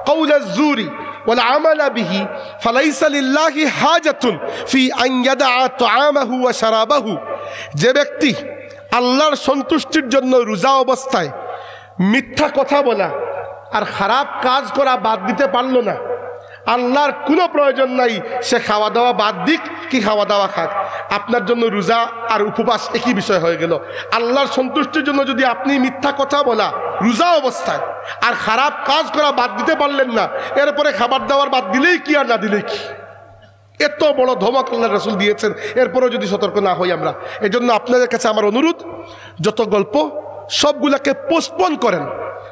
কাওলা যুরি ওয়াল আমালা বিহি ফালাইসা লিল্লাহি হাজাতুন ফি আন ইয়াদা তাআমাহু ওয়া শারাবাহু। যে ব্যক্তি আল্লাহর সন্তুষ্টির জন্য রোজা অবস্থায় মিথ্যা কথা বলা আর খারাপ কাজ করা বাদ দিতে পারলো না, আল্লাহর কোনো প্রয়োজন নাই সে খাওয়া দাওয়া বাদ দিক কি খাওয়া দাওয়া খাক। আপনার জন্য রোজা আর উপবাস একই বিষয় হয়ে গেল। আল্লাহর সন্তুষ্টির জন্য যদি আপনি মিথ্যা কথা বলা রোজা অবস্থায় আর খারাপ কাজ করা বাদ দিতে পারলেন না, এরপরে খাবার দাবার বাদ দিলেই কি আর না দিলেই কি, এত বড় ধমক আল্লাহ রাসূল দিয়েছেন, এরপরেও যদি সতর্ক না হই আমরা। এই জন্য আপনাদের কাছে আমার অনুরোধ, যত গল্প সবগুলাকে পোস্টপোন করেন,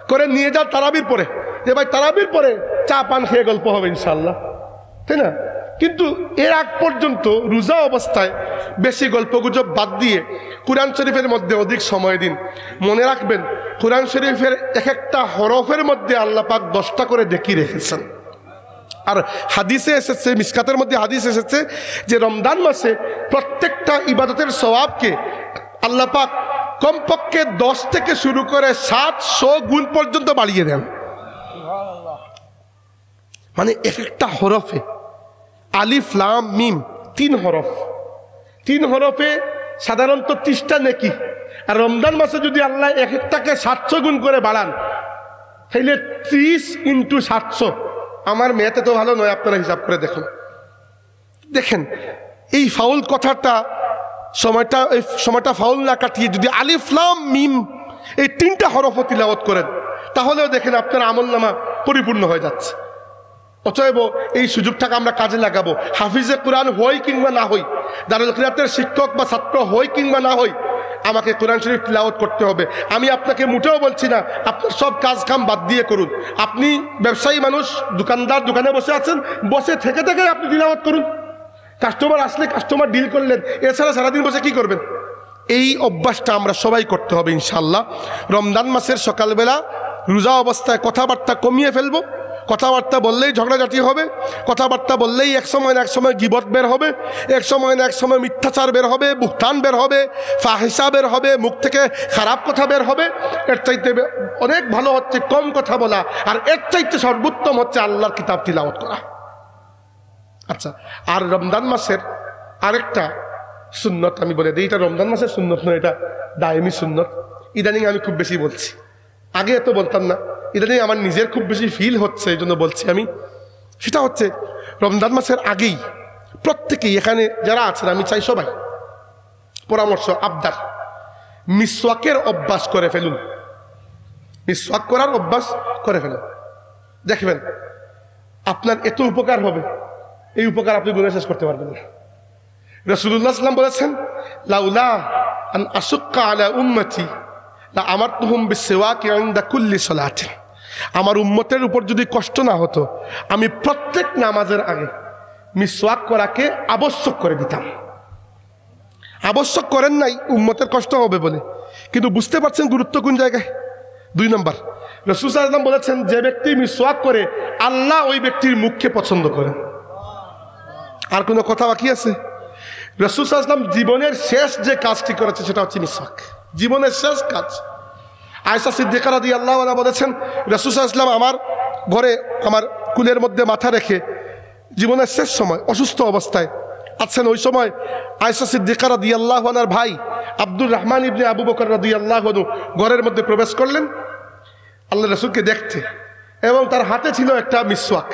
করে নিয়ে যান তারাবির পরে, যে ভাই তারাবির পরে চা পান খেয়ে গল্প হবে ইনশাআল্লাহ, তাই না? কিন্তু এর আগ পর্যন্ত রোজা অবস্থায় বেশি গল্পগুজব বাদ দিয়ে কুরআন শরীফের মধ্যে অধিক সময় দিন। মনে রাখবেন, কুরআন শরীফের এক একটা হরফের মধ্যে আল্লাহ পাক 10টা করে নেকি রেখেছেন। আর হাদিসে এসেছে, মিশকাতের মধ্যে হাদিস এসেছে যে রমজান মাসে প্রত্যেকটা ইবাদতের সওয়াবকে আল্লাহ পাক কমপক্ষে 10 থেকে শুরু করে 700 গুণ পর্যন্ত বাড়িয়ে দেন। মানে এক একটা হরফে, আলিফ লাম মিম 3 হরফ, 3 হরফে সাধারণত 30টা নেকি। আর রমজান মাসে যদি আল্লাহ এক একটাকে 700 গুণ করে বাড়ান, তাইলে 30 × 700, আমার মেয়েতে তো ভালো নয়, আপনারা হিসাব করে দেখুন। দেখেন এই ফাউল কথাটা সময়টা ফাউল না কাটিয়ে যদি আলিফ লাম মিম এই 3টা হরফও তিলাওয়াত করেন, তাহলেও দেখেন আপনার আমলনামা পরিপূর্ণ হয়ে যাচ্ছে। অতএব এই সুযোগটাকে আমরা কাজে লাগাবো। হাফিজে কোরআন হই কিংবা না হই, দারুল কিরাতের শিক্ষক বা ছাত্র হই কিংবা না হই, আমাকে কোরআন শরীফ তিলাওয়াত করতে হবে। আমি আপনাকে মোটেও বলছি না আপনার সব কাজ কাম বাদ দিয়ে করুন। আপনি ব্যবসায়ী মানুষ, দোকানদার, দোকানে বসে আছেন, বসে থেকে থেকে আপনি তিলাওয়াত করুন। কাস্টমার আসলে কাস্টমার ডিল করলেন, এছাড়া সারাদিন বসে কি করবেন? এই অভ্যাসটা আমরা সবাই করতে হবে ইনশাআল্লাহ। রমজান মাসের সকালবেলা রোজা অবস্থায় কথাবার্তা কমিয়ে ফেলবো। কথাবার্তা বললেই ঝগড়াঝাটি হবে, কথাবার্তা বললেই এক সময় না এক সময় গীবত বের হবে, এক সময় না এক সময় মিথ্যাচার বের হবে, বুহতান বের হবে, ফাহিশা বের হবে, মুখ থেকে খারাপ কথা বের হবে। এর চাইতে অনেক ভালো হচ্ছে কম কথা বলা, আর এর চাইতে সর্বোত্তম হচ্ছে আল্লাহর কিতাব তিলাওয়াত করা। আচ্ছা, আর রমজান মাসের আরেকটা সুন্নত আমি বলে দিই, এটা রমজান মাসের সুন্নত নয়, এটা দায়েমি সুন্নত। ইদানিং আমি খুব বেশি বলছি, আগে এত বলতাম না, ইদানিং আমার নিজের খুব বেশি ফিল হচ্ছে, এই জন্য বলছি আমি। সেটা হচ্ছে রমজান মাসের আগেই প্রত্যেকেই এখানে যারা আছেন, আমি চাই সবাই পরামর্শ আবদার, মিসওয়াকের অভ্যাস করে ফেলুন। মিসওয়াক করার অভ্যাস করে ফেলুন, দেখবেন আপনার এত উপকার হবে, এই উপকার আপনি গুণে শেষ করতে পারবেন না। রাসূলুল্লাহ সাল্লাল্লাহু আলাইহি ওয়াসাল্লাম বলেছেন, লাউলা আন আশুক্কা আলা উম্মতি লা আমারতুহুম বিসওয়াকি ইনদা কুল্লি সালাতিন। আমার উম্মতের উপর যদি কষ্ট না হতো, আমি প্রত্যেক নামাজের আগে মিসওয়াক করাকে আবশ্যক করে দিতাম। আবশ্যক করেন নাই উম্মতের কষ্ট হবে বলে, কিন্তু বুঝতে পারছেন গুরুত্ব কোন জায়গায়। 2 নম্বর, রাসূল সাল্লাল্লাহু আলাইহি ওয়াসাল্লাম বলেছেন, যে ব্যক্তি মিসওয়াক করে আল্লাহ ওই ব্যক্তির মুখকে পছন্দ করেন। আর কোনো কথা বাকি আছে? রাসূল সাল্লাল্লাহু আলাইহি ওয়াসাল্লাম জীবনের শেষ যে কাজটি করেছে সেটা হচ্ছে মিসওয়াক, জীবনের শেষ কাজ। আয়েশা সিদ্দিকা রাদিয়াল্লাহু আনহা বলেছেন, রাসূল সাল্লাল্লাহু আলাইহি ওয়াসাল্লাম আমার ঘরে আমার কুলের মধ্যে মাথা রেখে জীবনের শেষ সময় অসুস্থ অবস্থায় আছেন। ওই সময় আয়েশা সিদ্দিকা রাদিয়াল্লাহু আনহার ভাই আব্দুর রহমান ইবনে আবু বকর রাদিয়াল্লাহু আনহু ঘরের মধ্যে প্রবেশ করলেন আল্লাহ রাসূলকে দেখতে, এবং তার হাতে ছিল একটা মিসওয়াক।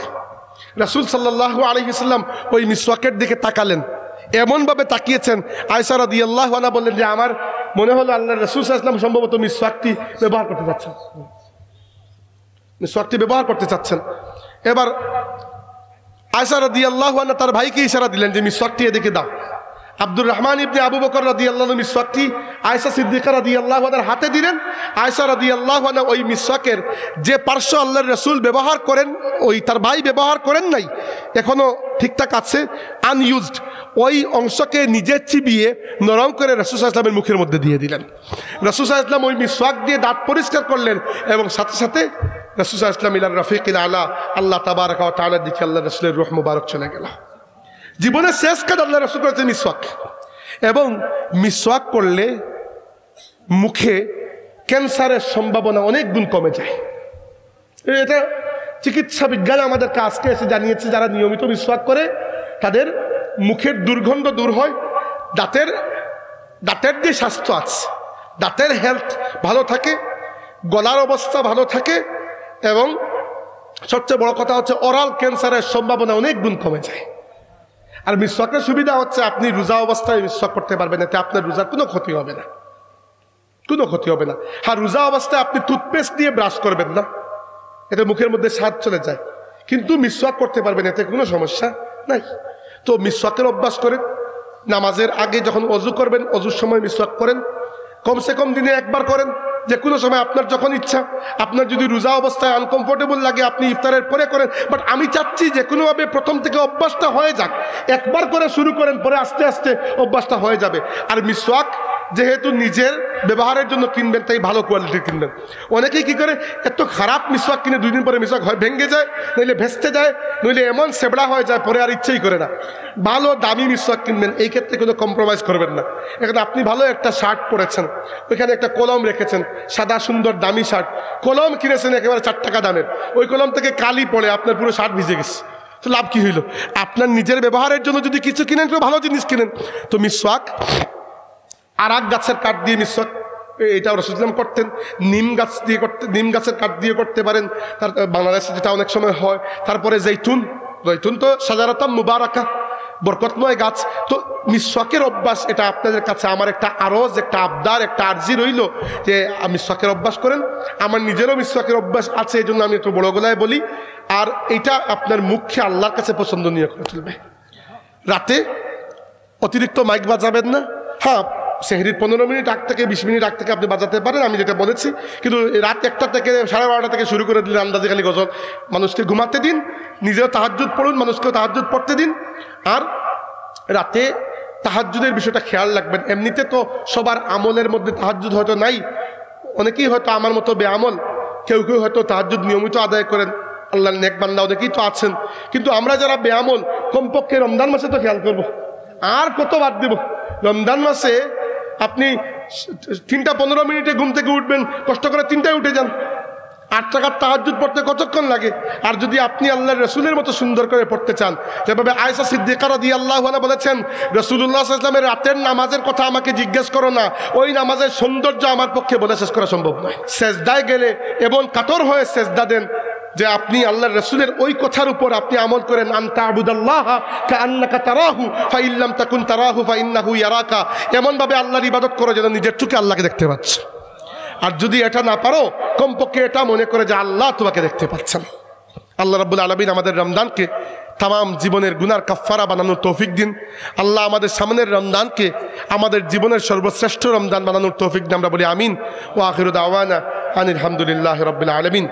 রাসূল সাল্লাল্লাহু আলাইহি ওয়াসাল্লাম ওই মিসওয়াকের দিকে তাকালেন, এমনভাবে তাকিয়েছেন, আয়েশা রাদিয়াল্লাহু আনহা বললেন যে আমার মনে হলো আল্লাহ রাসূল সাল্লাল্লাহু আলাইহি ওয়াসাল্লাম সম্ভবত মিসওয়াকটি ব্যবহার করতে যাচ্ছেন, মিসওয়াকটি ব্যবহার করতে চাচ্ছেন। এবার আয়েশা রাদিয়াল্লাহু আনহা তার ভাইকে ইশারা দিলেন যে মিসওয়াকটি এদিকে দাও। আব্দুর রহমান ইবনে আবু বকর রাদিয়াল্লাহু আনহু মিসওয়াকটি আয়েশা সিদ্দিকা রাদিয়াল্লাহু আনহার হাতে দিলেন। আয়েশা রাদিয়াল্লাহু আনহা ওই মিসওয়াকের যে পার্শ্ব আল্লাহর রাসূল ব্যবহার করেন, ওই তার ভাই ব্যবহার করেন নাই, এখনো ঠিকঠাক আছে, আনইউজড, ওই অংশকে নিজে চিবিয়ে নরম করে রাসূল সাল্লাল্লাহু আলাইহি ওয়াসাল্লামের মুখের মধ্যে দিয়ে দিলেন। রাসূল সাল্লাল্লাহু আলাইহি ওয়াসাল্লাম ওই মিসওয়াক দিয়ে দাঁত পরিষ্কার করলেন, এবং সাথে সাথে রাসূল সাল্লাল্লাহু আলাইহি ওয়াসাল্লাম ইলার রাফিকিল আলা, আল্লাহ তাবারাকা ওয়া তাআলার দিকে আল্লাহর রাসূলের রূহ মুবারক চলে গেল। জীবনের শেষ কাজ আল্লাহ রাসূল করেছেন মিসওয়াক। এবং মিসওয়াক করলে মুখে ক্যান্সারের সম্ভাবনা অনেক গুণ কমে যায়। এটা চিকিৎসা বিজ্ঞান আমাদেরকে আজকে এসে জানিয়েছে, যারা নিয়মিত মিসওয়াক করে তাদের মুখের দুর্গন্ধ দূর হয়, দাঁতের যে স্বাস্থ্য আছে, দাঁতের হেলথ ভালো থাকে, গলার অবস্থা ভালো থাকে, এবং সবচেয়ে বড় কথা হচ্ছে ওরাল ক্যান্সারের সম্ভাবনা অনেক গুণ কমে যায়। আর মিসওয়াকের সুবিধা হচ্ছে আপনি রোজা অবস্থায় মিসওয়াক করতে পারবেন, এতে আপনার রোজার কোনো ক্ষতি হবে না, কোনো ক্ষতি হবে না। হ্যাঁ, রোজা অবস্থায় আপনি টুথপেস্ট দিয়ে ব্রাশ করবেন না, এতে মুখের মধ্যে স্বাদ চলে যায়, কিন্তু মিসওয়াক করতে পারবেন, এতে কোনো সমস্যা নাই। তো মিসওয়াকের অভ্যাস করেন, নামাজের আগে যখন অজু করবেন অজুর সময় মিসওয়াক করেন, কমসে কম দিনে একবার করেন, যে কোনো সময় আপনার যখন ইচ্ছা। আপনার যদি রোজা অবস্থায় আনকমফোর্টেবল লাগে আপনি ইফতারের পরে করেন, বাট আমি চাচ্ছি যে কোনোভাবে প্রথম থেকে অভ্যাসটা হয়ে যাক, একবার করে শুরু করেন, পরে আস্তে আস্তে অভ্যাসটা হয়ে যাবে। আর মিসওয়াক যেহেতু নিজের ব্যবহারের জন্য কিনবেন, তাই ভালো কোয়ালিটির কিনবেন। অনেকেই কি করে, এত খারাপ মিসওয়াক কিনে 2 দিন পরে মিসওয়াক হয় ভেঙে যায়, নইলে ভেস্তে যায়, নইলে এমন সেবড়া হয়ে যায়, পরে আর ইচ্ছেই করে না। ভালো দামি মিসওয়াক কিনবেন, এই ক্ষেত্রে কোনো কম্প্রোমাইজ করবেন না। এখন আপনি ভালো একটা শার্ট পরেছেন, ওইখানে একটা কলম রেখেছেন, সাদা সুন্দর দামি শার্ট, কলম কিনেছেন একেবারে 4 টাকা দামের, ওই কলম থেকে কালি পড়ে আপনার পুরো শার্ট ভিজে গেছে, তো লাভ কি হইল? আপনার নিজের ব্যবহারের জন্য যদি কিছু কিনেন, তো ভালো জিনিস কিনেন। তো মিসওয়াক আরাক গাছের কাঠ দিয়ে মিসওয়াক, এটা রাসূলুল্লাহ করতেন। নিম গাছ দিয়ে করতে, নিম গাছের কাঠ দিয়ে করতে পারেন, তার বাংলাদেশে যেটা অনেক সময় হয়। তারপরে জৈতুন, জৈতুন তো সাজারাতাম মুবারাকা, বরকতময় গাছ। তো মিসওয়াকের অভ্যাস, এটা আপনাদের কাছে আমার একটা আরজ, একটা আবদার, একটা আরজি রইল যে মিসওয়াকের অভ্যাস করেন। আমার নিজেরও মিসওয়াকের অভ্যাস আছে, এই জন্য আমি একটু বড় গলায় বলি। আর এইটা আপনার মুখে আল্লাহর কাছে পছন্দনীয় করে চলবে। রাতে অতিরিক্ত মাইক বাজাবেন না। হ্যাঁ, সেহরির 15 মিনিট আগ থেকে 20 মিনিট আগ থেকে আপনি বাজাতে পারেন, আমি যেটা বলেছি। কিন্তু রাত 1টা থেকে 12:30 থেকে শুরু করে দিলেন আন্দাজে খালি গজল। মানুষকে ঘুমাতে দিন, নিজেও তাহাজ্জুদ পড়ুন, মানুষকেও তাহাজ্জুদ পড়তে দিন। আর রাতে তাহাজ্জুদের বিষয়টা খেয়াল রাখবেন। এমনিতে তো সবার আমলের মধ্যে তাহাজ্জুদ হয়তো নাই, অনেকেই হয়তো আমার মতো বেআমল, কেউ কেউ হয়তো তাহাজ্জুদ নিয়মিত আদায় করেন, আল্লাহর নেক বান্দা অনেকেই তো আছেন। কিন্তু আমরা যারা বেআমল, কমপক্ষে রমজান মাসে তো খেয়াল করবো। আর কত বাদ দেব? রমজান মাসে আপনি 3টা 15 মিনিটে ঘুম থেকে উঠবেন, কষ্ট করে 3টায় উঠে যান। 8 টাকার তাহাজ্জুদ পড়তে কতক্ষণ লাগে? আর যদি আপনি আল্লাহর রাসূলের মতো সুন্দর করে পড়তে চান, যেভাবে আয়েশা সিদ্দিকা রাদিয়াল্লাহু আনহা বলেছেন, রাসূলুল্লাহ সাল্লাল্লাহু আলাইহি ওয়াসাল্লামের রাতের নামাজের কথা আমাকে জিজ্ঞেস করো না, ওই নামাজের সৌন্দর্য আমার পক্ষে বলে শেষ করা সম্ভব নয়। সেজদায় গেলে এবং কাতর হয়ে সেজদা দেন, যে আপনি আল্লাহর রাসূলের ওই কথার উপর আপনি আমল করেন, আনতা আবুদাল্লাহ কাআন্নাকা তারাহু ফাইন লাম তাকুন তারাহু ফাইন্নাহু ইয়ারাকা। এমন ভাবে আল্লাহর ইবাদত করো যেন নিজের চোখে আল্লাহকে দেখতে পাচ্ছ। আর যদি এটা না পারো, কমপক্ষে এটা মনে করে যে আল্লাহ তোমাকে দেখতে পাচ্ছেন। আল্লাহ রাব্বুল আলামিন আমাদের রমজানকে তাম জীবনের গুনার কাফফারা বানানোর তৌফিক দিন। আল্লাহ আমাদের সামনের রমজানকে আমাদের জীবনের সর্বশ্রেষ্ঠ রমজান বানানোর তৌফিক দিন। আমরা বলি আমিন। ওয়া আখিরু দাওয়ানা আনিল হামদুলিল্লাহি রাব্বিল আলামিন।